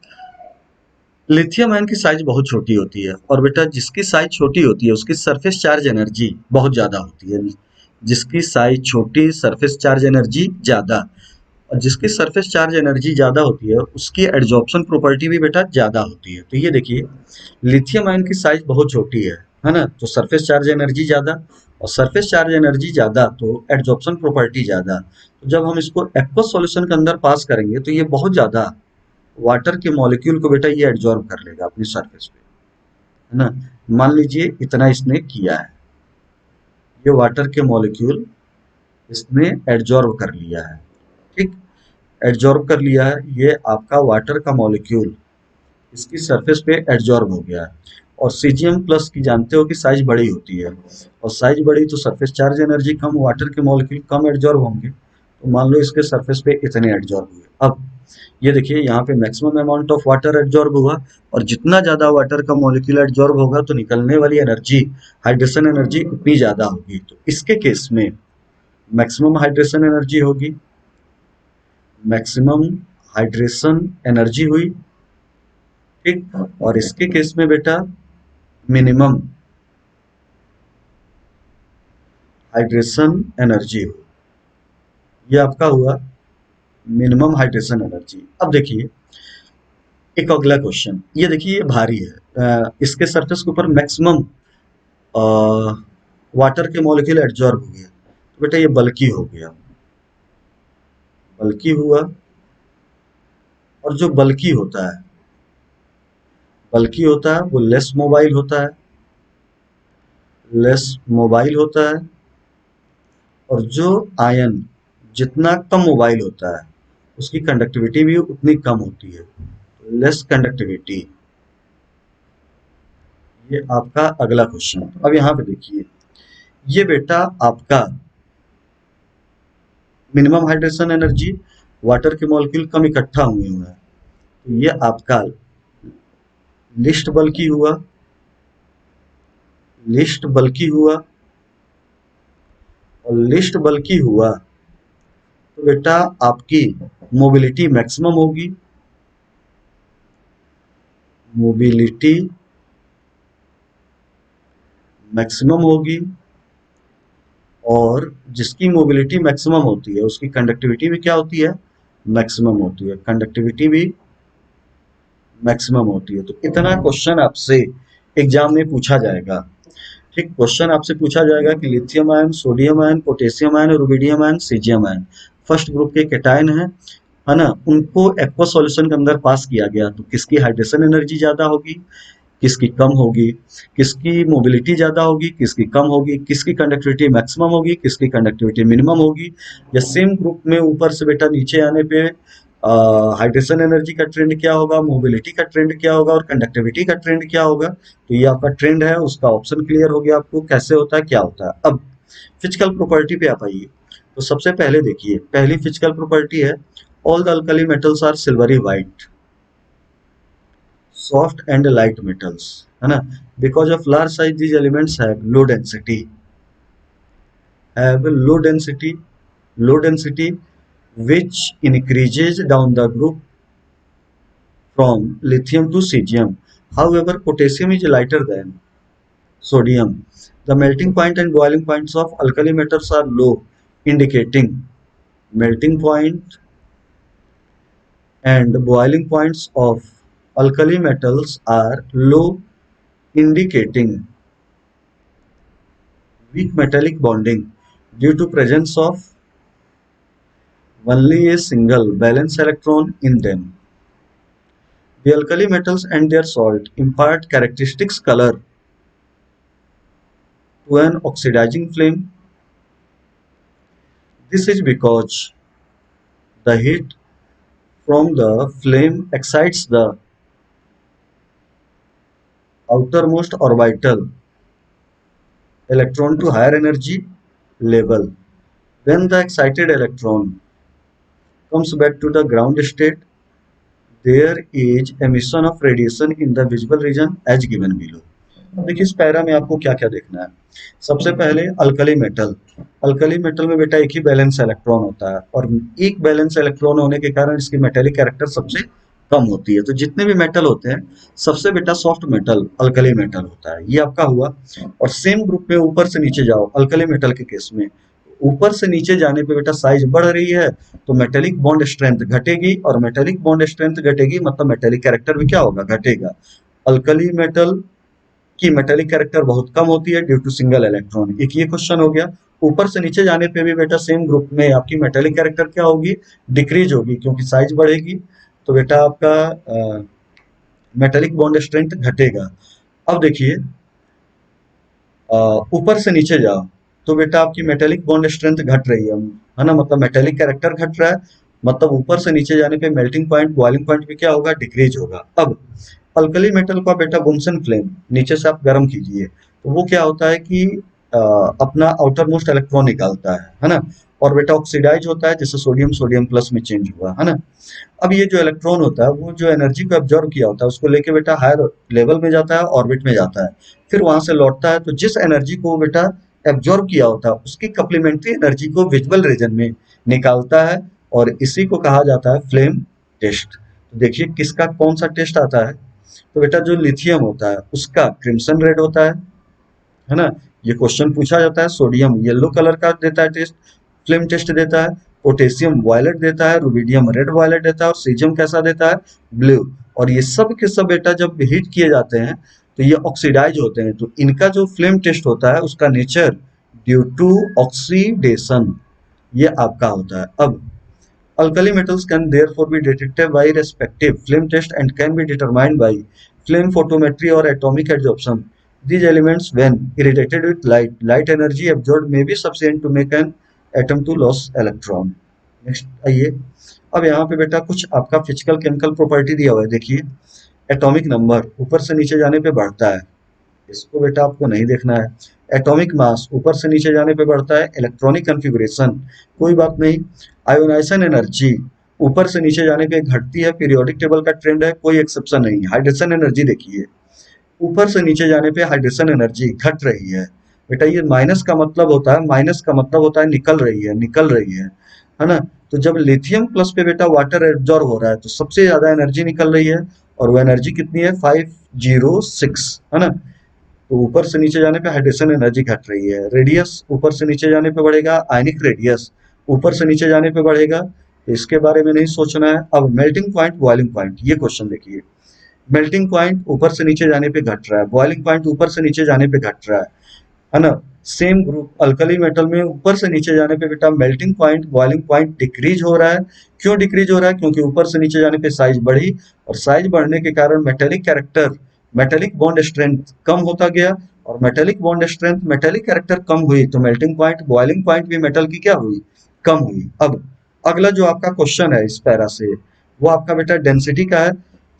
लिथियम आयन की साइज बहुत छोटी होती है, और बेटा जिसकी साइज छोटी होती है उसकी सरफेस चार्ज एनर्जी बहुत ज्यादा होती है। जिसकी साइज छोटी, सरफेस चार्ज एनर्जी ज्यादा, और जिसकी सरफेस चार्ज एनर्जी ज्यादा होती है उसकी एड्जॉर्प्शन प्रॉपर्टी भी बेटा ज्यादा होती है। तो ये देखिए लिथियम आयन की साइज बहुत छोटी है ना, तो सरफेस चार्ज एनर्जी ज्यादा, और सरफेस चार्ज एनर्जी ज्यादा तो एड्जॉर्प्शन प्रॉपर्टी ज्यादा। तो जब हम इसको एक्वस सॉल्यूशन के अंदर पास करेंगे तो ये बहुत ज्यादा वाटर के मॉलिक्यूल को बेटा ये एब्जॉर्ब कर लेगा अपनी सरफेस पे, है ना। मान लीजिए इतना इसने किया है, ये वाटर के मॉलिक्यूल इसने एब्जॉर्ब कर लिया है, ठीक, एब्जॉर्ब कर लिया है, ये आपका वाटर का मॉलिक्यूल इसकी सरफेस पे एब्जॉर्ब हो गया है। और सीजियम प्लस की जानते हो कि साइज बड़ी होती है, और साइज बड़ी तो सरफेस चार्ज एनर्जी कम, वाटर के मॉलिक्यूल कम एब्जॉर्ब होंगे, तो मान लो इसके सरफेस पे इतने एब्जॉर्ब हुए। अब ये देखिए यहाँ पे maximum amount of water absorb हुआ, और जितना ज्यादा वाटर का मॉलिक्यूल एब्जॉर्ब होगा तो निकलने वाली एनर्जी, हाइड्रेशन एनर्जी उतनी ज्यादा होगी। तो इसके केस में मैक्सिमम हाइड्रेशन एनर्जी होगी, मैक्सिमम हाइड्रेशन एनर्जी हुई, ठीक। और इसके केस में बेटा मिनिमम हाइड्रेशन एनर्जी हुई। ये आपका हुआ मिनिमम हाइड्रेशन एनर्जी। अब देखिए एक अगला क्वेश्चन, ये देखिए ये भारी है, इसके सरफेस के ऊपर मैक्सिमम वाटर के मॉलिक्यूल एब्जॉर्ब हो गया, तो बेटा ये बल्की हो गया, बल्की हुआ। और जो बल्की होता है वो लेस मोबाइल होता है, लेस मोबाइल होता है। और जो आयन जितना कम मोबाइल होता है उसकी कंडक्टिविटी भी उतनी कम होती है, लेस कंडक्टिविटी। ये आपका अगला क्वेश्चन। अब यहाँ पे देखिए, ये बेटा आपका मिनिमम हाइड्रेशन एनर्जी, वाटर के मॉलिक्यूल कम इकट्ठा हुए हैं, तो ये आपका लिस्ट बल्की हुआ, लिस्ट बल्की हुआ। और लिस्ट बल्की हुआ तो बेटा आपकी मोबिलिटी मैक्सिमम होगी, मोबिलिटी मैक्सिमम होगी। और जिसकी मोबिलिटी मैक्सिमम होती है उसकी कंडक्टिविटी भी क्या होती है, मैक्सिमम होती है, कंडक्टिविटी भी मैक्सिमम होती है। तो इतना क्वेश्चन आपसे एग्जाम में पूछा जाएगा, ठीक। क्वेश्चन आपसे पूछा जाएगा कि lithium ion, sodium ion, potassium ion, rubidium ion, caesium ion first group के कैटायन है ना, उनको एक्वा सॉल्यूशन के अंदर पास किया गया, तो किसकी हाइड्रेशन एनर्जी ज्यादा होगी, किसकी कम होगी, किसकी मोबिलिटी ज्यादा होगी, किसकी कम होगी, किसकी कंडक्टिविटी मैक्सिमम होगी, किसकी कंडक्टिविटी मिनिमम होगी। या सेम ग्रुप में ऊपर से बेटा नीचे आने पे हाइड्रेशन एनर्जी का ट्रेंड क्या होगा, मोबिलिटी का ट्रेंड क्या होगा, और कंडक्टिविटी का ट्रेंड क्या होगा। तो ये आपका ट्रेंड है, उसका ऑप्शन क्लियर हो गया आपको कैसे होता है, क्या होता है। अब फिजिकल प्रॉपर्टी पे आप आइए। तो सबसे पहले देखिए, पहली फिजिकल प्रॉपर्टी है all the alkali metals are silvery white, soft and light metals, है ना, because of large size these elements have low density which increases down the group from lithium to cesium. However, potassium is lighter than sodium. The melting point and boiling points of alkali metals are low, indicating melting point and boiling points of alkali metals are low, indicating weak metallic bonding due to presence of only a single valence electron in them. The alkali metals and their salt impart characteristics color to an oxidizing flame. This is because the heat from the flame excites the outermost orbital electron to higher energy level. When the excited electron comes back to the ground state, there is emission of radiation in the visible region as given below. अब देखिए इस para में आपको क्या क्या देखना है। सबसे पहले अल्कली मेटल, अल्कली मेटल में बेटा एक ही बैलेंस इलेक्ट्रॉन होता है, और एक बैलेंस इलेक्ट्रॉन होने के कारण इसकी मेटेलिक कैरेक्टर सबसे कम होती है। तो जितने भी मेटल होते हैं सबसे बेटा सॉफ्ट मेटल अल्कली मेटल होता है, ये आपका हुआ। और सेम ग्रुप में ऊपर से नीचे जाओ, अल्कली मेटल के केस में ऊपर से नीचे जाने पे बेटा साइज बढ़ रही है तो मेटेलिक बॉन्ड स्ट्रेंथ घटेगी, और मेटेलिक बॉन्ड स्ट्रेंथ घटेगी मतलब मेटेलिक कैरेक्टर भी क्या होगा, घटेगा। अल्कली मेटल की मेटेलिक कैरेक्टर बहुत कम होती है ड्यू टू सिंगल इलेक्ट्रॉन, एक ये क्वेश्चन हो गया। ऊपर से नीचे जाने पे भी बेटा सेम ग्रुप में आपकी मेटेलिक कैरेक्टर क्या होगी, डिक्रीज होगी, क्योंकि साइज बढ़ेगी तो बेटा आपका मेटेलिक बॉन्ड स्ट्रेंथ घटेगा। अब देखिए ऊपर से नीचे जाओ तो बेटा आपकी मेटेलिक बॉन्ड स्ट्रेंथ घट रही है ना, मतलब मेटेलिक कैरेक्टर घट रहा है, मतलब ऊपर से नीचे जाने पे मेल्टिंग पॉइंट बॉइलिंग पॉइंट भी क्या होगा, डिक्रीज होगा। अब अल्कली मेटल का बेटा बुन्सन फ्लेम नीचे से आप गर्म कीजिए तो वो क्या होता है कि अपना आउटर मोस्ट इलेक्ट्रॉन निकालता है ना, और बेटा ऑक्सीडाइज होता है, जैसे सोडियम सोडियम प्लस में चेंज हुआ है ना। अब ये जो इलेक्ट्रॉन होता है वो जो एनर्जी को एब्जॉर्व किया होता है उसको लेके बेटा हायर लेवल में जाता है, ऑर्बिट में जाता है, फिर वहां से लौटता है। तो जिस एनर्जी को बेटा एब्जॉर्व किया होता है उसकी कप्लीमेंट्री एनर्जी को विजुअल रीजन में निकालता है, और इसी को कहा जाता है फ्लेम टेस्ट। तो देखिए किसका कौन सा टेस्ट आता है, तो बेटा जो लिथियम होता है उसका क्रिम्सन रेड होता है ना। ये क्वेश्चन पूछा जाता है। सोडियम येलो कलर का देता है टेस्ट, फ्लेम टेस्ट देता है। पोटेशियम वायलेट देता है, रुबिडियम रेड वायलेट देता है, और सीजियम कैसा देता है, ब्लू। और ये सब के सब बेटा जब हीट किए जाते हैं तो ये ऑक्सीडाइज होते हैं, तो इनका जो फ्लेम टेस्ट होता है उसका नेचर ड्यू टू ऑक्सीडेशन ये आपका होता है। अब alkali metals can therefore be detected by respective flame test and can be determined by flame photometry or atomic adsorption. These elements, when irradiated with light energy absorbed may be sufficient to make an atom to lose electron. Next आइए, अब यहाँ पे बेटा कुछ आपका physical chemical property दिया हुआ है। देखिए एटॉमिक नंबर ऊपर से नीचे जाने पे बढ़ता है, इसको बेटा आपको नहीं देखना है। एटॉमिक मास ऊपर से नीचे जाने पे बढ़ता है। इलेक्ट्रॉनिक कॉन्फ़िगरेशन कोई बात नहीं। आयोनाइजेशन एनर्जी ऊपर से नीचे जाने पे घटती है, पीरियोडिक टेबल का ट्रेंड है, कोई एक्सेप्शन नहीं। हाइड्रेशन एनर्जी देखिए ऊपर से नीचे जाने पे हाइड्रेशन एनर्जी घट रही है बेटा, ये माइनस का मतलब होता है, माइनस का मतलब होता है निकल रही है, निकल रही है ना। तो जब लिथियम प्लस पे बेटा वाटर एब्जॉर्ब हो रहा है तो सबसे ज्यादा एनर्जी निकल रही है, और वो एनर्जी कितनी है 506 है ना। तो ऊपर से नीचे जाने पे हाइड्रेशन एनर्जी घट रही है। रेडियस ऊपर से नीचे जाने पे बढ़ेगा, आयनिक रेडियस ऊपर से नीचे जाने पे बढ़ेगा, तो इसके बारे में नहीं सोचना है। अब मेल्टिंग पॉइंट बॉइलिंग पॉइंट, ये क्वेश्चन देखिए। मेल्टिंग पॉइंट ऊपर से नीचे जाने पे घट रहा है, बॉइलिंग पॉइंट ऊपर से नीचे जाने पे घट रहा है ना। सेम ग्रुप अल्कली मेटल में ऊपर से नीचे जाने पे बेटा melting point boiling point decrease हो रहा है। क्यों डिक्रीज हो रहा है, क्योंकि ऊपर से नीचे जाने पे साइज बढ़ी, और साइज बढ़ने के कारण metallic character, metallic bond strength कम होता गया, और metallic bond strength metallic character कम हुई तो मेल्टिंग पॉइंट बॉइलिंग पॉइंट भी मेटल की क्या हुई, कम हुई। अब अगला जो आपका क्वेश्चन है इस पैरा से वो आपका बेटा डेंसिटी का है।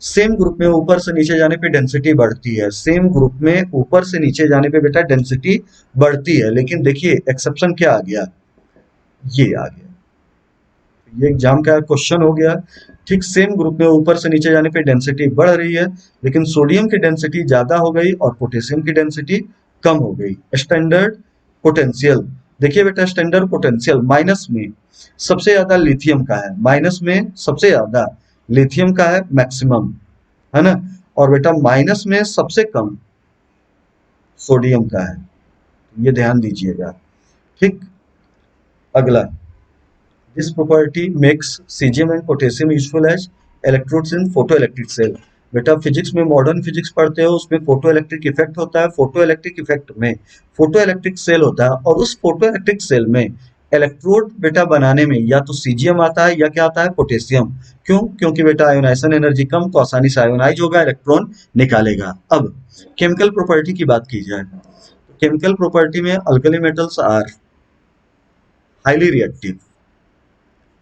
सेम ग्रुप में ऊपर से नीचे जाने पे डेंसिटी बढ़ती है, सेम ग्रुप में ऊपर से नीचे जाने पे बेटा डेंसिटी बढ़ती है, लेकिन देखिए एक्सेप्शन क्या आ गया, ये आ गया, ये एग्जाम का क्वेश्चन हो गया। ठीक सेम ग्रुप में ऊपर से नीचे जाने पे डेंसिटी बढ़ रही है, लेकिन सोडियम की डेंसिटी ज्यादा हो गई और पोटेशियम की डेंसिटी कम हो गई। स्टैंडर्ड पोटेंशियल देखिए बेटा, स्टैंडर्ड पोटेंशियल माइनस में सबसे ज्यादा लिथियम का है, माइनस में सबसे ज्यादा लिथियम का है मैक्सिमम, है ना। और बेटा माइनस में सबसे कम सोडियम का है, ये ध्यान दीजिएगा। ठीक अगला, this property makes caesium and potassium useful as electrodes in photo electric cell. बेटा फिजिक्स में मॉडर्न फिजिक्स पढ़ते हो, उसमें फोटो इलेक्ट्रिक इफेक्ट होता है। फोटो इलेक्ट्रिक इफेक्ट में फोटो इलेक्ट्रिक सेल होता है, और उस फोटो इलेक्ट्रिक सेल में इलेक्ट्रोड बेटा बनाने में या तो सीजियम आता है या क्या आता है, पोटेशियम। क्यों, क्योंकि बेटा आयोनाइजेशन एनर्जी कम, तो आसानी से आयोनाइज होगा, इलेक्ट्रॉन निकालेगा। अब केमिकल प्रॉपर्टी की बात की जाए, केमिकल प्रॉपर्टी में alkali metals are highly reactive,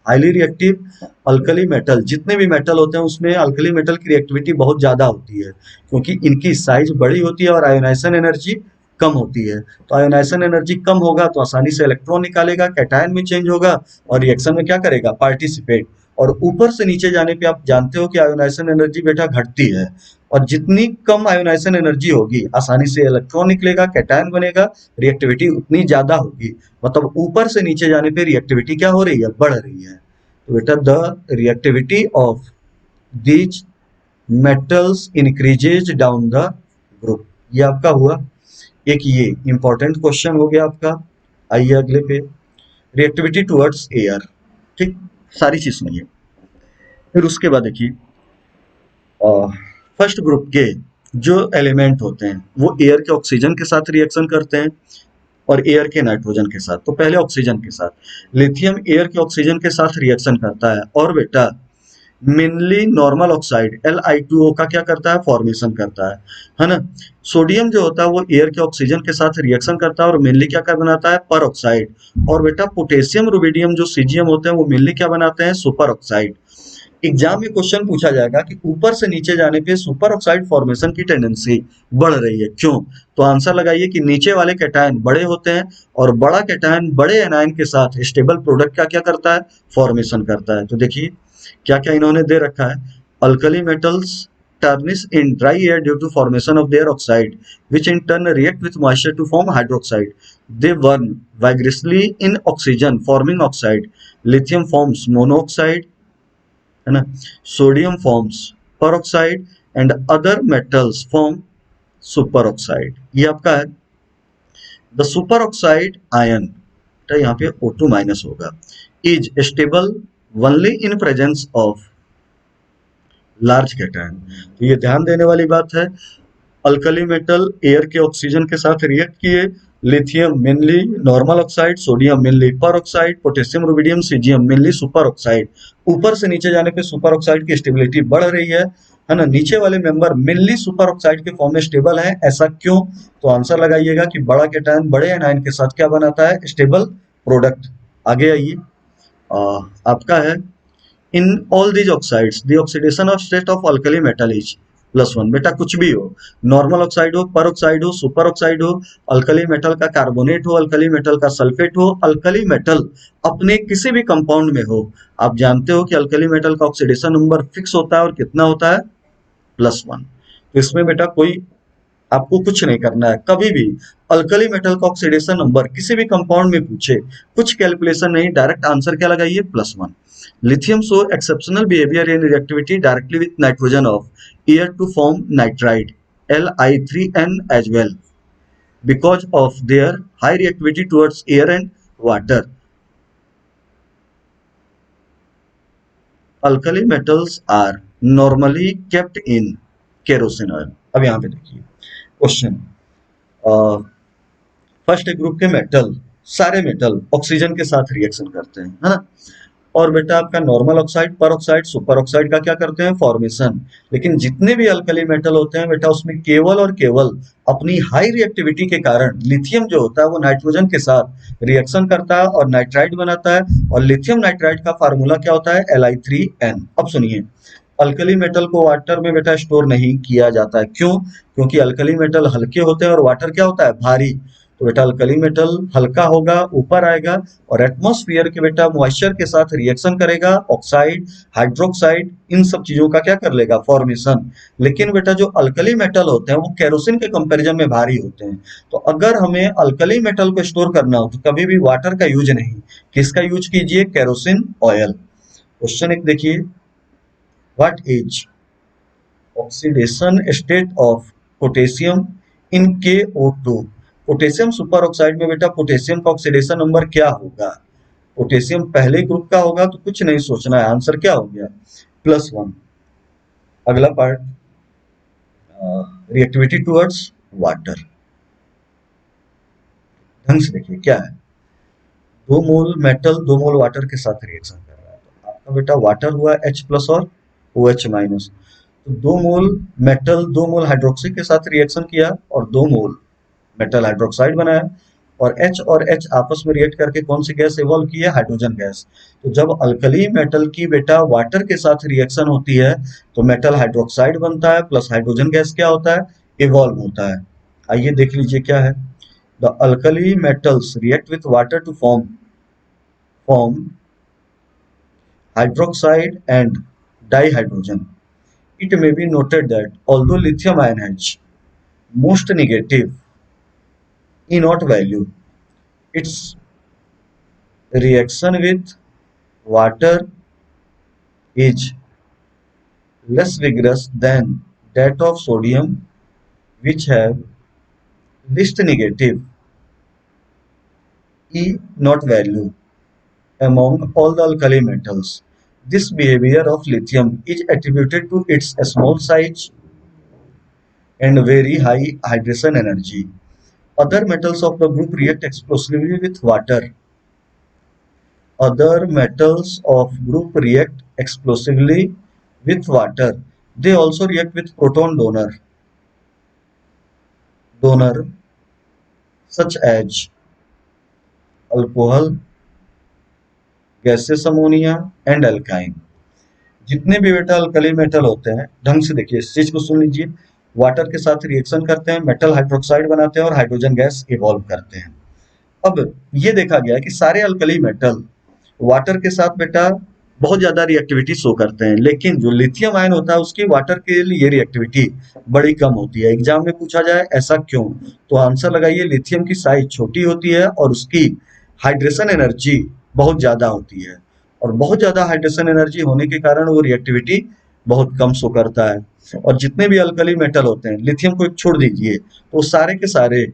highly reactive alkali metal, जितने भी मेटल होते हैं उसमें अल्कली मेटल की रिएक्टिविटी बहुत ज्यादा होती है, क्योंकि इनकी साइज बड़ी होती है और आयोनाइजेशन एनर्जी कम होती है। तो आयोनाइजेशन एनर्जी कम होगा तो आसानी से इलेक्ट्रॉन निकालेगा, कैटायन में चेंज होगा और रिएक्शन में क्या करेगा, पार्टिसिपेट। और ऊपर से नीचे जाने पे आप जानते हो कि आयोनाइजेशन एनर्जी बेटा घटती है, और जितनी कम आयोनाइजेशन एनर्जी होगी आसानी से इलेक्ट्रॉन निकलेगा, कैटायन बनेगा, रिएक्टिविटी उतनी ज्यादा होगी। मतलब ऊपर से नीचे जाने पे रिएक्टिविटी क्या हो रही है, बढ़ रही है। तो बेटा the reactivity of these metals increases down the group, ये आपका हुआ एक, ये इंपॉर्टेंट क्वेश्चन हो गया आपका। आइए अगले पे, रिएक्टिविटी टुवर्ड्स एयर। ठीक, सारी चीज सुनिए। फिर उसके बाद देखिए फर्स्ट ग्रुप के जो एलिमेंट होते हैं वो एयर के ऑक्सीजन के साथ रिएक्शन करते हैं और एयर के नाइट्रोजन के साथ। तो पहले ऑक्सीजन के साथ लिथियम एयर के ऑक्सीजन के साथ रिएक्शन करता है, और बेटा मेनली नॉर्मल ऑक्साइड Li2O का क्या करता है, फॉर्मेशन करता है ना। सोडियम जो होता है वो एयर के ऑक्सीजन के साथ रिएक्शन करता है और मेनली क्या कर बनाता है, पर ऑक्साइड। और बेटा पोटेशियम रुबिडियम जो सीजियम होते हैं वो मेनली क्या बनाते हैं, सुपर ऑक्साइड। एग्जाम में क्वेश्चन पूछा जाएगा कि ऊपर से नीचे जाने पे सुपर ऑक्साइड फॉर्मेशन की टेंडेंसी बढ़ रही है, क्यों? तो आंसर लगाइए कि नीचे वाले कैटायन बड़े होते हैं और बड़ा कैटायन बड़े एनायन के साथ स्टेबल प्रोडक्ट का क्या करता है, फॉर्मेशन करता है। तो देखिए क्या क्या इन्होंने दे रखा है। Alkali metals turns in dry air due to formation of their oxide, which in turn react with moisture to form hydroxide. They burn vigorously in oxygen forming oxide. Lithium forms monoxide, है ना, sodium forms peroxide and other metals form super oxide. ये आपका है the super oxide ion, तो यहाँ पे O2 minus होगा, is stable only in presence of large cation. तो ये ध्यान देने वाली बात है। अल्कली मेटल एयर के ऑक्सीजन के साथ रिएक्ट किए, lithium mainly normal oxide, sodium mainly peroxide, potassium rubidium caesium mainly superoxide. ऊपर से नीचे जाने पे सुपर ऑक्साइड की स्टेबिलिटी बढ़ रही है ना। नीचे वाले मेंबर मेनली सुपर ऑक्साइड के फॉर्म में स्टेबल है, ऐसा क्यों? तो आंसर लगाइएगा कि बड़ा कैटायन बड़े एनायन के साथ क्या बनाता है, स्टेबल प्रोडक्ट। आगे आइए, आपका है in all these oxides the oxidation of state of alkali metal is +1। बेटा कुछ भी हो, नॉर्मल ऑक्साइड हो, पर ऑक्साइड हो, सुपर ऑक्साइड हो, अल्कली मेटल का कार्बोनेट हो, अल्कली मेटल का सल्फेट हो, अल्कली मेटल अपने किसी भी कंपाउंड में हो, आप जानते हो कि अल्कली मेटल का ऑक्सीडेशन नंबर फिक्स होता है और कितना होता है, +1। तो इसमें बेटा कोई आपको कुछ नहीं करना है। कभी भी अल्कली मेटल का ऑक्सीडेशन नंबर किसी भी कंपाउंड में पूछे, कुछ कैलकुलेशन नहीं, डायरेक्ट आंसर क्या लगाइए, +1। Lithium show exceptional behaviour in reactivity directly with nitrogen of air to form nitride Li3n as well because of their high reactivity towards air and water. Alkali metals are normally kept in kerosene oil। अब यहाँ पे देखिए question, first group के metal, सारे metal oxygen के साथ reaction करते हैं, है ना। और बेटा आपका नॉर्मल ऑक्साइड, पर ऑक्साइड, सुपर ऑक्साइड का क्या करते हैं, फॉर्मेशन। लेकिन जितने भी अल्कली मेटल होते हैं बेटा, उसमें केवल और केवल अपनी हाई रिएक्टिविटी के कारण लिथियम जो होता है वो नाइट्रोजन के साथ रिएक्शन करता है और नाइट्राइड बनाता है। और लिथियम नाइट्राइड का फार्मूला क्या होता है, Li3n। अब सुनिए, अल्कली मेटल को वाटर में बेटा स्टोर नहीं किया जाता है, क्यों? क्योंकि अल्कली मेटल हल्के होते हैं और वाटर क्या होता है, भारी। तो बेटा अल्कली मेटल हल्का होगा, ऊपर आएगा और एटमॉस्फेयर के बेटा मॉइस्चर के साथ रिएक्शन करेगा, ऑक्साइड, हाइड्रोक्साइड, इन सब चीजों का क्या कर लेगा, फॉर्मेशन। लेकिन बेटा जो अल्कली मेटल होते हैं वो केरोसिन के कंपैरिजन में भारी होते हैं। तो अगर हमें अल्कली मेटल को स्टोर करना हो तो कभी भी वाटर का यूज नहीं, किसका यूज कीजिए, केरोसिन ऑयल। क्वेश्चन एक देखिए, what is oxidation state of potassium in KO2। Potassium super oxide में बेटा पोटेशियम का ऑक्सीडेशन नंबर क्या होगा, पोटेशियम पहले ग्रुप का होगा तो कुछ नहीं सोचना है, आंसर क्या हो गया, +1। अगला पार्ट, रिएक्टिविटी टुवर्ड्स वाटर। ढंग से देखिए क्या है, 2 मोल मेटल 2 मोल वाटर के साथ रिएक्शन कर रहा है, तो आपका बेटा वाटर हुआ H+ और OH-। तो 2 मोल मेटल 2 मोल हाइड्रोक्सी के साथ रिएक्शन किया और 2 मोल मेटल हाइड्रोक्साइड बनाया, और H और H आपस में रिएक्ट करके कौन सी गैस इवॉल्व की है, हाइड्रोजन गैस। तो जब अल्कली मेटल की बेटा वाटर के साथ रिएक्शन होती है तो मेटल हाइड्रोक्साइड बनता है प्लस हाइड्रोजन गैस क्या होता है, इवॉल्व होता है। आइए देख लीजिए क्या है, the alkali metals react with water to form hydroxide and dihydrogen. It may be noted that although lithium ion has most negative E0 value, its reaction with water is less vigorous than that of sodium, which have least negative E0 value among all the alkali metals. This behavior of lithium is attributed to its small size and very high hydration energy. Other metals of the group react explosively with water. Other metals of group react explosively with water. They also react with proton donor such as alcohol, gaseous ammonia and alkyne. जितने भी बेटा alkali metal होते हैं, ढंग से देखिए इस चीज को सुन लीजिए, वाटर के साथ रिएक्शन करते हैं, मेटल हाइड्रोक्साइड बनाते हैं और हाइड्रोजन गैस इवॉल्व करते हैं। अब ये देखा गया है कि सारे अल्कली मेटल वाटर के साथ बेटा बहुत ज्यादा रिएक्टिविटी शो करते हैं, लेकिन जो लिथियम आयन होता है उसकी वाटर के लिए रिएक्टिविटी बड़ी कम होती है। एग्जाम में पूछा जाए ऐसा क्यों, तो आंसर लगाइए, लिथियम की साइज छोटी होती है और उसकी हाइड्रेशन एनर्जी बहुत ज्यादा होती है, और बहुत ज्यादा हाइड्रेशन एनर्जी होने के कारण वो रिएक्टिविटी बहुत कम शो करता है। और जितने भी अल्कली मेटल होते हैं, लिथियम को एक छोड़ दीजिए, तो सारे के सारे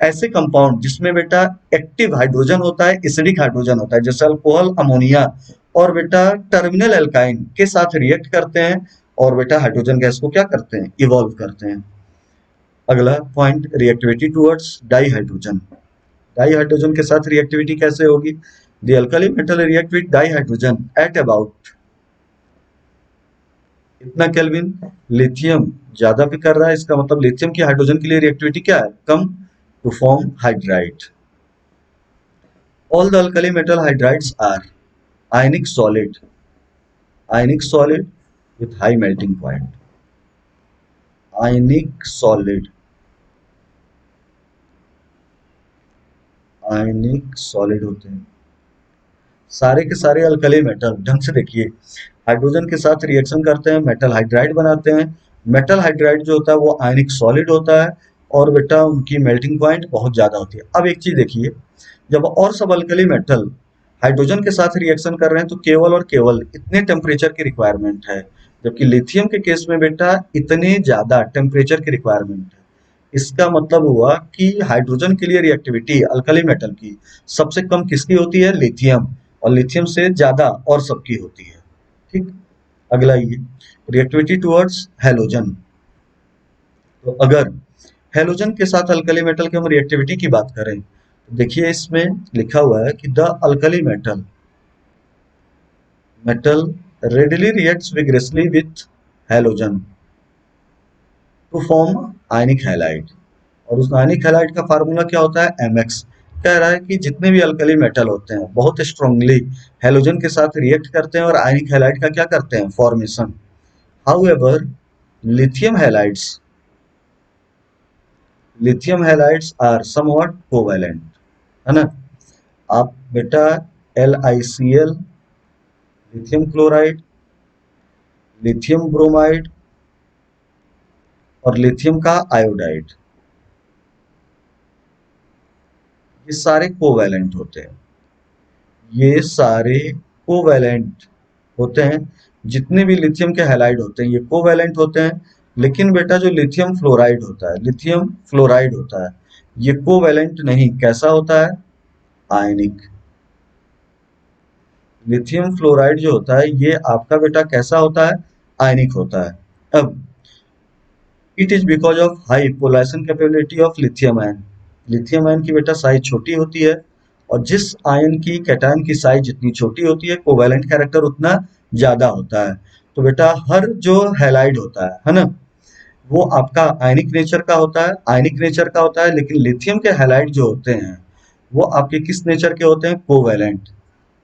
ऐसे कंपाउंड जिसमें बेटा एक्टिव हाइड्रोजन होता है, एसिडिक हाइड्रोजन होता है, जैसे अल्कोहल, अमोनिया और बेटा टर्मिनल एल्काइन के साथ रिएक्ट करते हैं और बेटा हाइड्रोजन गैस को क्या करते हैं, इवॉल्व करते हैं। अगला point, reactivity towards dihydrogen. Dihydrogen के साथ रिएक्टिविटी कैसे होगी? The alkali metal react with dihydrogen at about इतना केल्विन। लिथियम ज्यादा भी कर रहा है, इसका मतलब लिथियम की हाइड्रोजन के लिए रिएक्टिविटी क्या है, कम, to form hydride. All the alkali metal hydrides are ionic solid with high melting point. Ionic solid, ionic solid होते हैं सारे के सारे अल्कली मेटल। ढंग से देखिए, हाइड्रोजन के साथ रिएक्शन करते हैं, मेटल हाइड्राइड बनाते हैं। मेटल हाइड्राइड जो होता है वो आयनिक सॉलिड होता है और बेटा उनकी मेल्टिंग पॉइंट बहुत ज्यादा होती है। अब एक चीज देखिए, जब और सब अल्कली मेटल हाइड्रोजन के साथ रिएक्शन कर रहे हैं तो केवल और केवल इतने टेम्परेचर की रिक्वायरमेंट है, जबकि लिथियम के केस में बेटा इतने ज्यादा टेम्परेचर की रिक्वायरमेंट है। इसका मतलब हुआ कि हाइड्रोजन के लिए रिएक्टिविटी अल्कली मेटल की सबसे कम किसकी होती है, लिथियम, और लिथियम से ज्यादा और सबकी होती है। ठीक, अगला ये रिएक्टिविटी टुवर्ड्स हैलोजन। तो अगर हैलोजन के साथ अल्कली मेटल की हम रिएक्टिविटी की बात करें, तो देखिए इसमें लिखा हुआ है कि the alkali metal readily reacts vigorously with halogen to form ionic halide। और उस आयनिक हैलाइड का फार्मूला क्या होता है, mx। कह रहा है कि जितने भी अल्कली मेटल होते हैं बहुत स्ट्रांगली हैलोजन के साथ रिएक्ट करते हैं और आयनिक हैलाइड का क्या करते हैं, formation. However lithium halides are somewhat covalent, है ना। आप बेटा LiCl, lithium chloride, lithium bromide और लिथियम का आयोडाइड, ये सारे कोवैलेंट होते हैं। ये सारे कोवैलेंट होते हैं। जितने भी लिथियम के हैलाइड होते हैं ये कोवैलेंट होते हैं। लेकिन बेटा जो लिथियम फ्लोराइड होता है, लिथियम फ्लोराइड होता है, ये कोवैलेंट नहीं, कैसा होता है, आयनिक। लिथियम फ्लोराइड जो होता है ये आपका बेटा कैसा होता है, आयनिक होता है। अब it is because of high polarisation capability of lithium ion. Lithium ion की बेटा साइज छोटी होती है, और जिस आयन की कैटायन की साइज जितनी छोटी होती है कोवैलेंट कैरेक्टर उतना ज्यादा होता है। तो बेटा हर जो हैलाइड होता है ना, वो आपका आयनिक नेचर का होता है, लेकिन लिथियम के हैलाइड जो होते हैं वो आपके किस नेचर के होते हैं,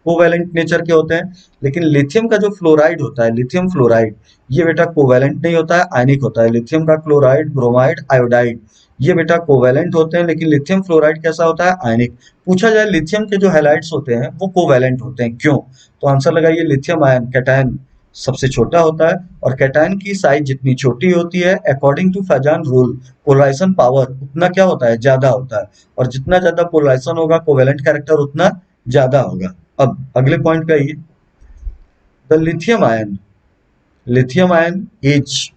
कोवैलेंट नेचर के होते हैं। लेकिन लिथियम का जो फ्लोराइड होता है, लिथियम फ्लोराइड, ये बेटा कोवैलेंट नहीं होता है, आयनिक होता है। लिथियम का क्लोराइड, ब्रोमाइड, आयोडाइड, ये बेटा कोवैलेंट होते हैं, लेकिन लिथियम फ्लोराइड कैसा होता है, आयनिक। पूछा जाए लिथियम के जो हैलाइड्स होते हैं वो कोवैलेंट होते हैं, क्यों, तो आंसर लगाइए, लिथियम आयन कैटायन सबसे छोटा होता है, और कैटायन की साइज जितनी छोटी होती है according to Fajan rule polarisation power उतना क्या होता है, ज्यादा होता है। और जितना ज्यादा पोलराइजेशन होगा कोवैलेंट कैरेक्टर उतना ज्यादा होगा। अब अगले पॉइंट पे आइए, the lithium ion is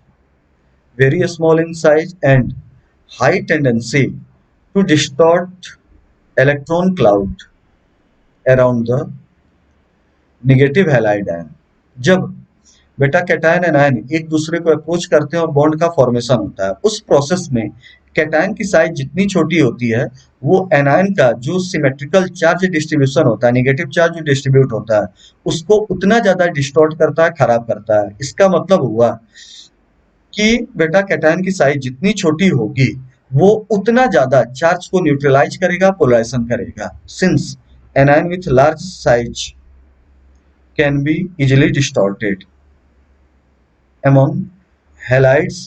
very small in size and high tendency to distort electron cloud around the negative halide ion. जब बेटा कैटायन एनायन एक दूसरे को अप्रोच करते हैं और बॉन्ड का फॉर्मेशन होता है, उस प्रोसेस में कैटायन की साइज जितनी छोटी होती है वो एनायन का जो सिमेट्रिकल चार्ज डिस्ट्रीब्यूशन होता है, नेगेटिव चार्ज जो डिस्ट्रीब्यूट होता है उसको उतना ज्यादा डिस्टॉर्ट करता है, खराब करता है। इसका मतलब हुआ कि बेटा कैटायन की साइज जितनी छोटी होगी वो उतना ज्यादा चार्ज को न्यूट्रलाइज करेगा, पोलराइजेशन करेगा। Since anion with large size can be easily distorted. Among halides,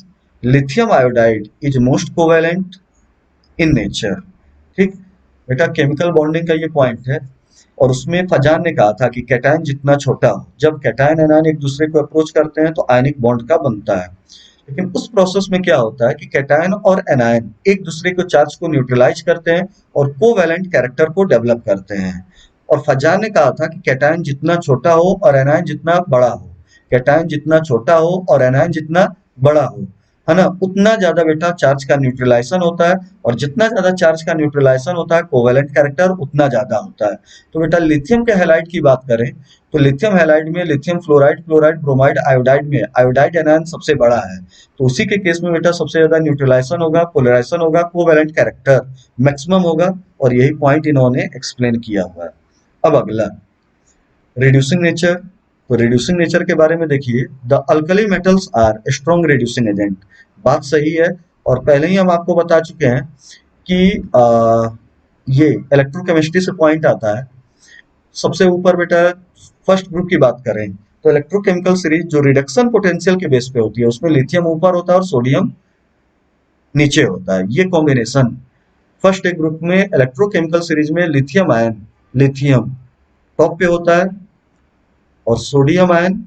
lithium iodide is most covalent in nature. ठीक, बेटा केमिकल बॉन्डिंग का ये पॉइंट है। और उसमें फजान ने कहा था कि कैटायन जितना छोटा हो, जब कैटायन एनायन एक दूसरे को अप्रोच करते हैं तो आयनिक बॉन्ड का बनता है। लेकिन उस प्रोसेस में क्या होता है कि कैटायन और एनायन एक दूसरे को चार्ज को न्यूट्रलाइज करते हैं और कोवैलेंट कैरेक्टर को डेवलप करते हैं। और फजान ने कहा था कि कैटायन जितना छोटा हो और एनायन जितना बड़ा हो, कैटायन जितना छोटा हो और एनायन जितना बड़ा हो, है ना, उतना ज्यादा बेटा चार्ज का न्यूट्रलाइजेशन होता है। और जितना ज्यादा चार्ज का न्यूट्रलाइजेशन होता है कोवैलेंट कैरेक्टर उतना ज्यादा होता है। तो बेटा लिथियम के हैलाइड की बात करें तो लिथियम हैलाइड में lithium fluoride, chloride, bromide, iodide में आयोडाइड एनायन सबसे बड़ा है। तो उसी के केस में बेटा सबसे ज्यादा न्यूट्रलाइजेशन होगा, पोलराइजेशन होगा, कोवैलेंट कैरेक्टर मैक्सिमम होगा। और यही पॉइंट इन्होंने एक्सप्लेन किया हुआ है। अब अगला रिड्यूसिंग नेचर। तो रिड्यूसिंग नेचर के बारे में देखिए, the alkali metals are strong reducing agent. बात सही है। और पहले ही हम आपको बता चुके हैं कि ये इलेक्ट्रोकेमिस्ट्री से पॉइंट आता है। सबसे ऊपर बेटा फर्स्ट ग्रुप की बात करें तो इलेक्ट्रोकेमिकल सीरीज जो रिडक्शन पोटेंशियल के बेस पे होती है उसमें लिथियम ऊपर होता है और सोडियम नीचे होता है। ये कॉम्बिनेशन फर्स्ट एक ग्रुप में इलेक्ट्रोकेमिकल सीरीज में लिथियम आयन, लिथियम टॉप पे होता है और सोडियम आयन,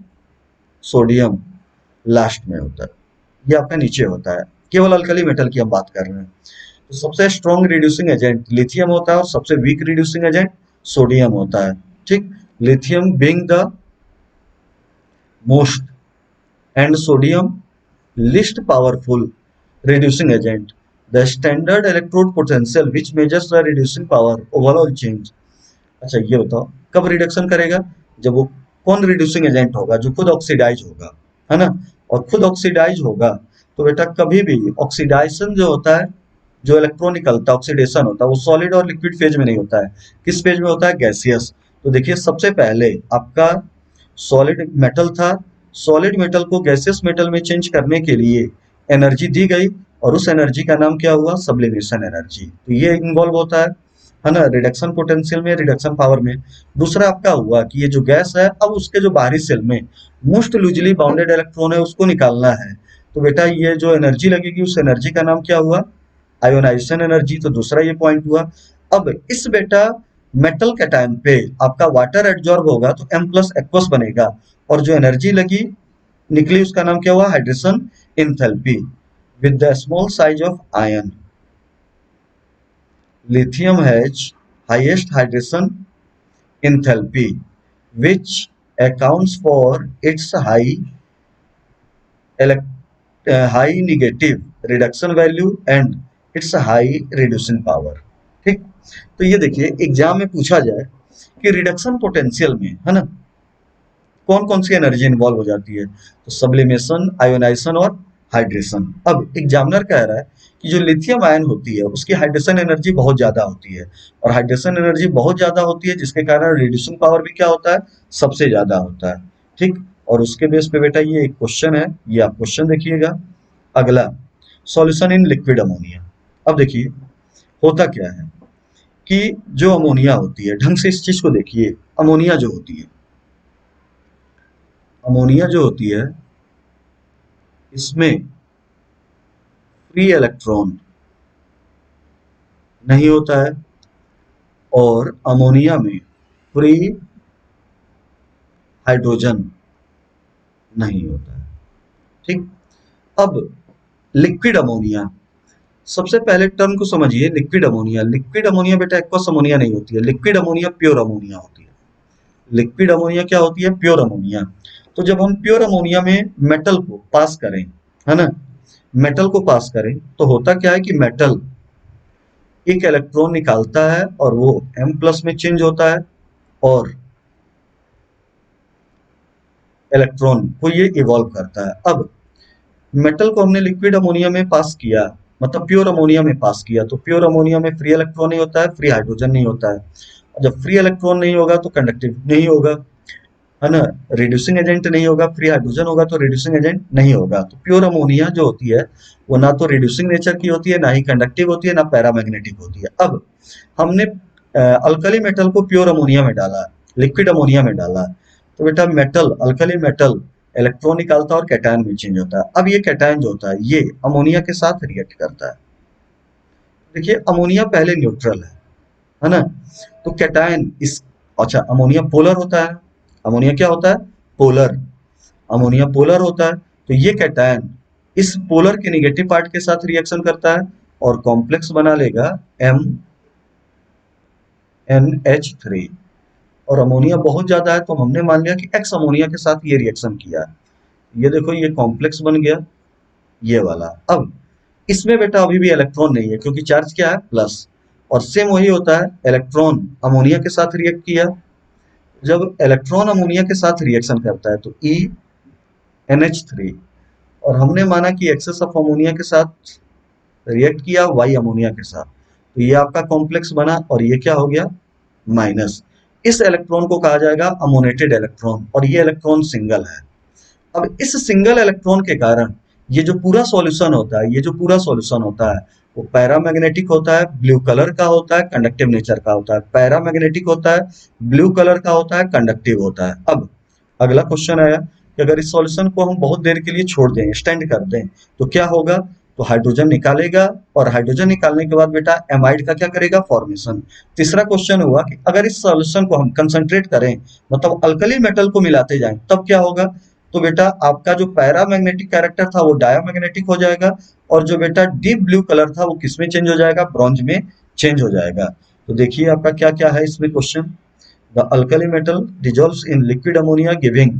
सोडियम लास्ट में होता है। ये आपका नीचे होता है। केवल अल्कली मेटल की हम बात कर रहे हैं। तो सबसे स्ट्रॉन्ग रिड्यूसिंग एजेंट लिथियम होता है और सबसे वीक रिड्यूसिंग एजेंट सोडियम होता है। ठीक, lithium being the most and sodium least powerful reducing agent. The standard electrode potential which measures the reducing power overall change. अच्छा ये बताओ कब रिडक्शन करेगा? जब वो कौन रिड्यूसिंग एजेंट होगा? जो खुद ऑक्सीडाइज होगा, है ना। और खुद ऑक्सीडाइज होगा तो बेटा कभी भी ऑक्सीडाइजेशन जो होता है, जो इलेक्ट्रॉन निकलता है, ऑक्सीडेशन होता है, वो सॉलिड और लिक्विड फेज में नहीं होता है। किस फेज में होता है? गैसियस। तो देखिए सबसे पहले आपका सॉलिड मेटल था, सॉलिड मेटल को गैसियस मेटल में चेंज करने के लिए एनर्जी दी गई और उस एनर्जी का नाम क्या हुआ? Sublimation energy. तो ये इन्वॉल्व होता है ना, रिडक्शन पोटेंशियल में, रिडक्शन पावर में। दूसरा आपका हुआ कि ये जो गैस है अब उसके जो बाहरी सेल में मोस्ट लूजली बाउंडेड इलेक्ट्रॉन है उसको निकालना है। तो बेटा ये जो एनर्जी लगेगी उस एनर्जी का नाम क्या हुआ? Ionisation energy. तो दूसरा ये पॉइंट हुआ। अब इस बेटा मेटल कैटायन पे आपका वाटर एडजॉर्ब होगा तो M प्लस एक्वस बनेगा और जो एनर्जी लगी निकली उसका नाम क्या हुआ? Hydration enthalpy with the small size of ion. Lithium has highest hydration enthalpy which accounts for its high negative reduction value and its high reducing power। ठीक, तो ये देखिए एग्जाम में पूछा जाए कि रिडक्शन पोटेंशियल में, है ना, कौन कौन सी एनर्जी इन्वॉल्व हो जाती है? तो सब्लिमेशन, आयोनाइजेशन और हाइड्रेशन। अब एग्जामिनर कह रहा है कि जो लिथियम आयन होती है उसकी हाइड्रेशन एनर्जी बहुत ज्यादा होती है और हाइड्रेशन एनर्जी बहुत ज्यादा होती है जिसके कारण रिड्यूसिंग पावर भी क्या होता है? सबसे ज्यादा होता है। ठीक, और उसके बेस पे बेटा ये एक क्वेश्चन है, ये आप क्वेश्चन देखिएगा। अगला सॉल्यूशन इन लिक्विड अमोनिया। अब देखिए होता क्या है कि जो अमोनिया होती है, ढंग से इस चीज को देखिए, अमोनिया जो होती है, अमोनिया जो होती है इसमें फ्री इलेक्ट्रॉन नहीं होता है और अमोनिया में फ्री हाइड्रोजन नहीं होता है। ठीक, अब लिक्विड अमोनिया, सबसे पहले टर्म को समझिए। लिक्विड अमोनिया, लिक्विड अमोनिया बेटा एक्वस अमोनिया नहीं होती है, लिक्विड अमोनिया प्योर अमोनिया होती है। लिक्विड अमोनिया क्या होती है? Pure ammonia. तो जब हम प्योर अमोनिया में मेटल को पास करें, है ना, मेटल को पास करें तो होता क्या है कि मेटल एक इलेक्ट्रॉन निकालता है और वो M प्लस में चेंज होता है और इलेक्ट्रॉन को ये इवॉल्व करता है। अब मेटल को हमने लिक्विड अमोनिया में पास किया, मतलब प्योर अमोनिया में पास किया, तो प्योर अमोनिया में फ्री इलेक्ट्रॉन नहीं होता है, फ्री हाइड्रोजन नहीं होता है। जब फ्री इलेक्ट्रॉन नहीं होगा तो कंडक्टिव नहीं होगा, है ना, रिड्यूसिंग एजेंट नहीं होगा, फ्री हाइड्रोजन होगा तो रिड्यूसिंग एजेंट नहीं होगा। तो प्योर अमोनिया जो होती है वो ना तो रिड्यूसिंग नेचर की होती है, ना ही कंडक्टिव होती है, ना पैरामैग्नेटिक होती है। अब हमने अल्कली मेटल को प्योर अमोनिया में डाला, लिक्विड अमोनिया में डाला, तो बेटा मेटल, अल्कली मेटल इलेक्ट्रॉन निकालता है और कैटायन में चेंज होता है। अब ये कैटायन जो होता है ये अमोनिया के साथ रिएक्ट करता है। देखिए अमोनिया पहले न्यूट्रल है ना, तो कैटायन इस, अच्छा अमोनिया पोलर होता है, अमोनिया क्या होता है, पोलर, अमोनिया पोलर होता है, तो ये कैटायन इस पोलर के निगेटिव पार्ट के साथ रिएक्शन करता है और कॉम्प्लेक्स बना लेगा MnH3। और अमोनिया बहुत ज्यादा है तो हमने मान लिया कि एक्स अमोनिया के साथ ये रिएक्शन किया है। ये देखो ये कॉम्प्लेक्स बन गया ये वाला। अब इसमें बेटा अभी भी इलेक्ट्रॉन नहीं है क्योंकि चार्ज क्या है, प्लस। और सेम वही होता है, इलेक्ट्रॉन अमोनिया के साथ रिएक्ट किया, जब इलेक्ट्रॉन अमोनिया के साथ रिएक्शन करता है तो EnH3, और हमने माना कि एक्सेस ऑफ अमोनिया के साथ रिएक्ट किया वाई अमोनिया के साथ, तो ये आपका कॉम्प्लेक्स बना और ये क्या हो गया, माइनस। इस इलेक्ट्रॉन को कहा जाएगा अमोनेटेड इलेक्ट्रॉन और ये इलेक्ट्रॉन सिंगल है। अब इस सिंगल इलेक्ट्रॉन के कारण ये जो पूरा सॉल्यूशन होता है, ये जो पूरा सॉल्यूशन होता है वो पैरामैग्नेटिक होता है, ब्लू कलर का होता है, कंडक्टिव नेचर का होता है। पैरामैग्नेटिक होता है, ब्लू कलर का होता है, कंडक्टिव होता है। अब अगला क्वेश्चन आया कि अगर इस सॉल्यूशन को हम बहुत देर के लिए छोड़ दें, स्टैंड कर दें, तो क्या होगा, तो हाइड्रोजन निकालेगा और हाइड्रोजन निकालने के बाद बेटा एमाइड का क्या करेगा, फॉर्मेशन। तीसरा क्वेश्चन हुआ कि अगर इस सॉल्यूशन को हम कंसंट्रेट करें, मतलब अल्कली मेटल को मिलाते जाएं, तब क्या होगा, तो बेटा आपका जो पैरामैग्नेटिक कैरेक्टर था वो डायमैग्नेटिक हो जाएगा और जो बेटा डीप ब्लू कलर था वो किसमें चेंज हो जाएगा, ब्रॉन्ज में चेंज हो जाएगा। तो देखिए आपका क्या क्या है इसमें question, the alkali metal dissolves in liquid ammonia giving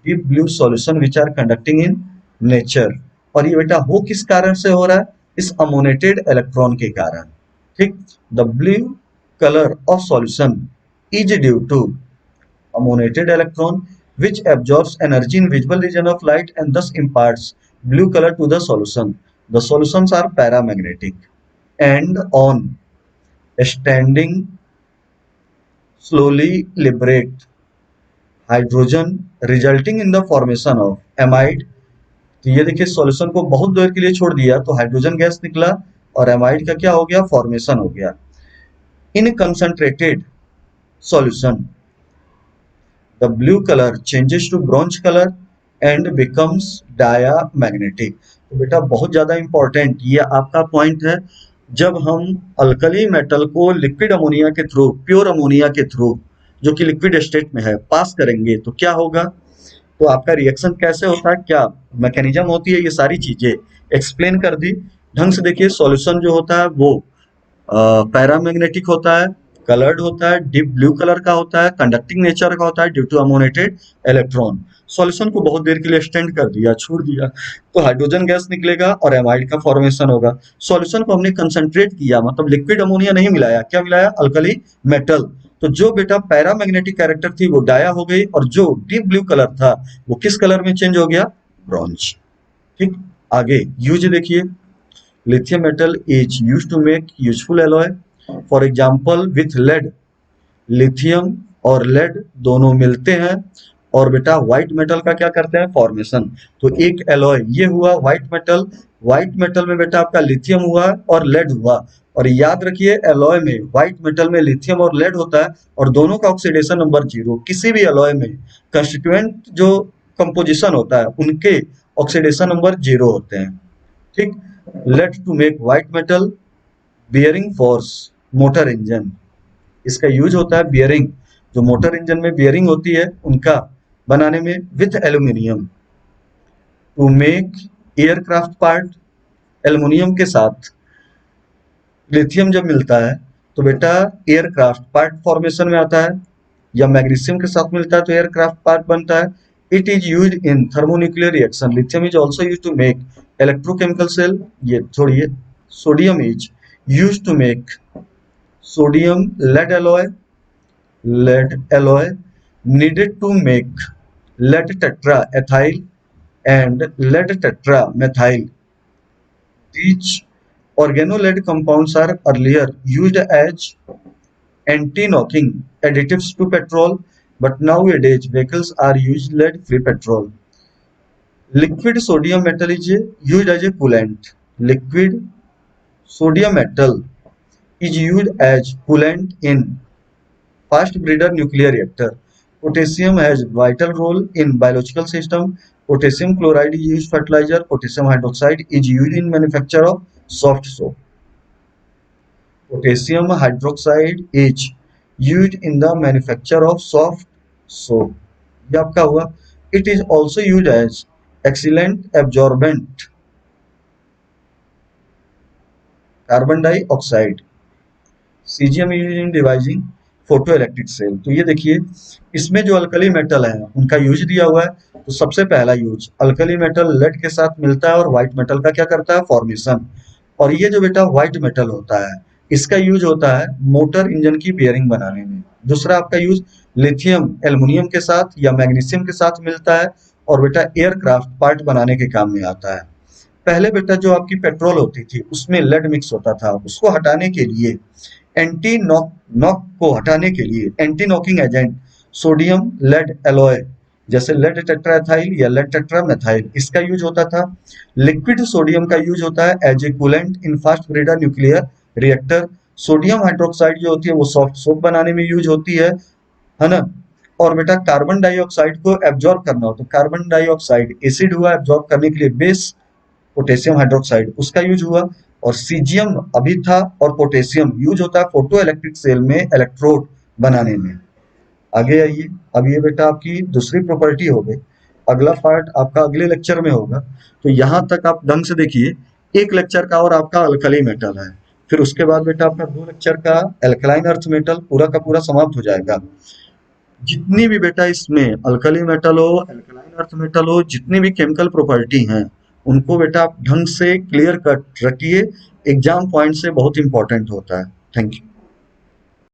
deep blue solution which are conducting in nature. और ये बेटा हो किस कारण से हो रहा है, इस अमोनेटेड इलेक्ट्रॉन के कारण। ठीक, the blue colour of solution is due to ammoniated electron which absorbs energy in visible region of light and thus imparts blue color to the solution. The solutions are paramagnetic and on standing slowly liberate hydrogen resulting in the formation of amide। तो ये देखिए solution को बहुत देर के लिए छोड़ दिया तो हाइड्रोजन गैस निकला और एमाइड का क्या हो गया, फॉर्मेशन हो गया। In concentrated solution the blue color changes to bronze color and becomes diamagnetic। तो बेटा बहुत ज्यादा इंपॉर्टेंट ये आपका पॉइंट है, जब हम अल्कली मेटल को लिक्विड अमोनिया के थ्रू, प्योर अमोनिया के थ्रू जो कि लिक्विड स्टेट में है, पास करेंगे तो क्या होगा, तो आपका रिएक्शन कैसे होता है, क्या मैकेनिज्म होती है, ये सारी चीजें एक्सप्लेन कर दी ढंग से। देखिए सॉल्यूशन जो होता है वो पैरामैग्नेटिक होता है, कलर्ड होता है, डीप ब्लू कलर का होता है, कंडक्टिंग नेचर का होता है due to ammoniated electron. Solution को बहुत देर के लिए एक्सटेंड कर दिया, छोड़ दिया, तो हाइड्रोजन गैस निकलेगा और एमाइड का फॉर्मेशन होगा। सॉल्यूशन को हमने कंसंट्रेट किया, मतलब लिक्विड अमोनिया नहीं मिलाया, क्या मिलाया, अल्कली मेटल। तो जो बेटा पैरामैग्नेटिक कैरेक्टर थी वो डाया हो गई और जो डीप ब्लू कलर था वो किस कलर में चेंज हो गया, ब्रॉन्ज। ठीक, आगे यूज देखिए, lithium metal is used to make useful alloy, for example with lead। Lithium और लेड दोनों मिलते हैं और बेटा व्हाइट मेटल का क्या करते हैं, फॉर्मेशन। तो एक एलॉय ये हुआ व्हाइट मेटल, व्हाइट मेटल में बेटा आपका लिथियम हुआ और लेड हुआ। और याद रखिए एलॉय में, व्हाइट मेटल में लिथियम और लेड होता है और दोनों का ऑक्सीडेशन नंबर 0। किसी भी एलॉय में कंस्टिट्यूएंट जो कंपोजिशन होता है उनके ऑक्सीडेशन नंबर 0 होते हैं। ठीक, lead to make white metal, bearing force motor engine, इसका यूज होता है बियरिंग, जो मोटर इंजन में बियरिंग होती है उनका बनाने में, with aluminium to make aircraft part. Aluminium के साथ लिथियम जब मिलता है तो बेटा एयरक्राफ्ट पार्ट फॉर्मेशन में आता है, या मैग्नीशियम के साथ मिलता है तो एयरक्राफ्ट पार्ट बनता है। It is use in thermonuclear reaction. Lithium is also use to make electrochemical cell, ये छोड़िए। Sodium is use to make sodium lead alloy needed to make lead tetraethyl and lead tetramethyl। These organolead compounds are earlier used as anti-knocking additives to petrol, but nowadays vehicles are used lead-free petrol। Liquid sodium metal is used as a coolant। Liquid sodium metal is used as coolant in fast breeder nuclear reactor। Potassium has vital role in biological system. Potassium chloride is used fertilizer. Potassium hydroxide is used in manufacture of soft soap. Potassium hydroxide is used in the manufacture of soft soap. ये आपका हुआ. It is also used as excellent absorbent. Carbon dioxide, caesium use in devising photo electric cell. तो ये देखिए इसमें जो alkali metal है उनका यूज दिया हुआ है. तो सबसे पहला यूज अल्कली मेटल लेड के साथ मिलता है और व्हाइट मेटल का क्या करता है, फॉर्मेशन. और ये जो बेटा व्हाइट मेटल होता है इसका यूज होता है मोटर इंजन की बियरिंग बनाने में. दूसरा आपका यूज लिथियम एल्युमिनियम के साथ या मैग्नीशियम के साथ मिलता है और बेटा एयरक्राफ्ट पार्ट बनाने के काम में आता है. पहले बेटा जो आपकी पेट्रोल होती थी उसमें लेड मिक्स होता था, उसको हटाने के लिए एंटी नॉक नॉक को हटाने के लिए anti knocking agent sodium lead alloy जैसे लेड टेट्राएथाइल या लेड टेट्रामेथाइल इसका यूज होता था. लिक्विड सोडियम का यूज होता है as a coolant in fast breeder nuclear reactor. Sodium hydroxide जो होती है वो सॉफ्ट सोप बनाने में यूज होती है ना. और बेटा कार्बन डाइऑक्साइड को एब्जॉर्ब करना हो तो कार्बन डाइऑक्साइड एसिड हुआ एब्जॉर्ब करने के लिए बेस पोटेशियम हाइड्रोक्साइड उसका यूज हुआ. और सीजियम अभी था और पोटेशियम यूज होता है फोटो इलेक्ट्रिक सेल में इलेक्ट्रोड बनाने में. आगे आइए, अब ये बेटा आपकी दूसरी प्रॉपर्टी हो गई. अगला पार्ट आपका अगले लेक्चर में होगा. तो यहाँ तक आप ढंग से देखिए, एक लेक्चर का और आपका अल्कली मेटल है, फिर उसके बाद बेटा आपका 2 लेक्चर का एल्कलाइन अर्थ मेटल पूरा का पूरा समाप्त हो जाएगा. जितनी भी बेटा इसमें अल्कली मेटल हो एल्कलाइन अर्थ मेटल हो जितनी भी केमिकल प्रॉपर्टी हैं उनको बेटा आप ढंग से क्लियर कट रखिए. एग्जाम पॉइंट से बहुत इंपॉर्टेंट होता है. Thank you.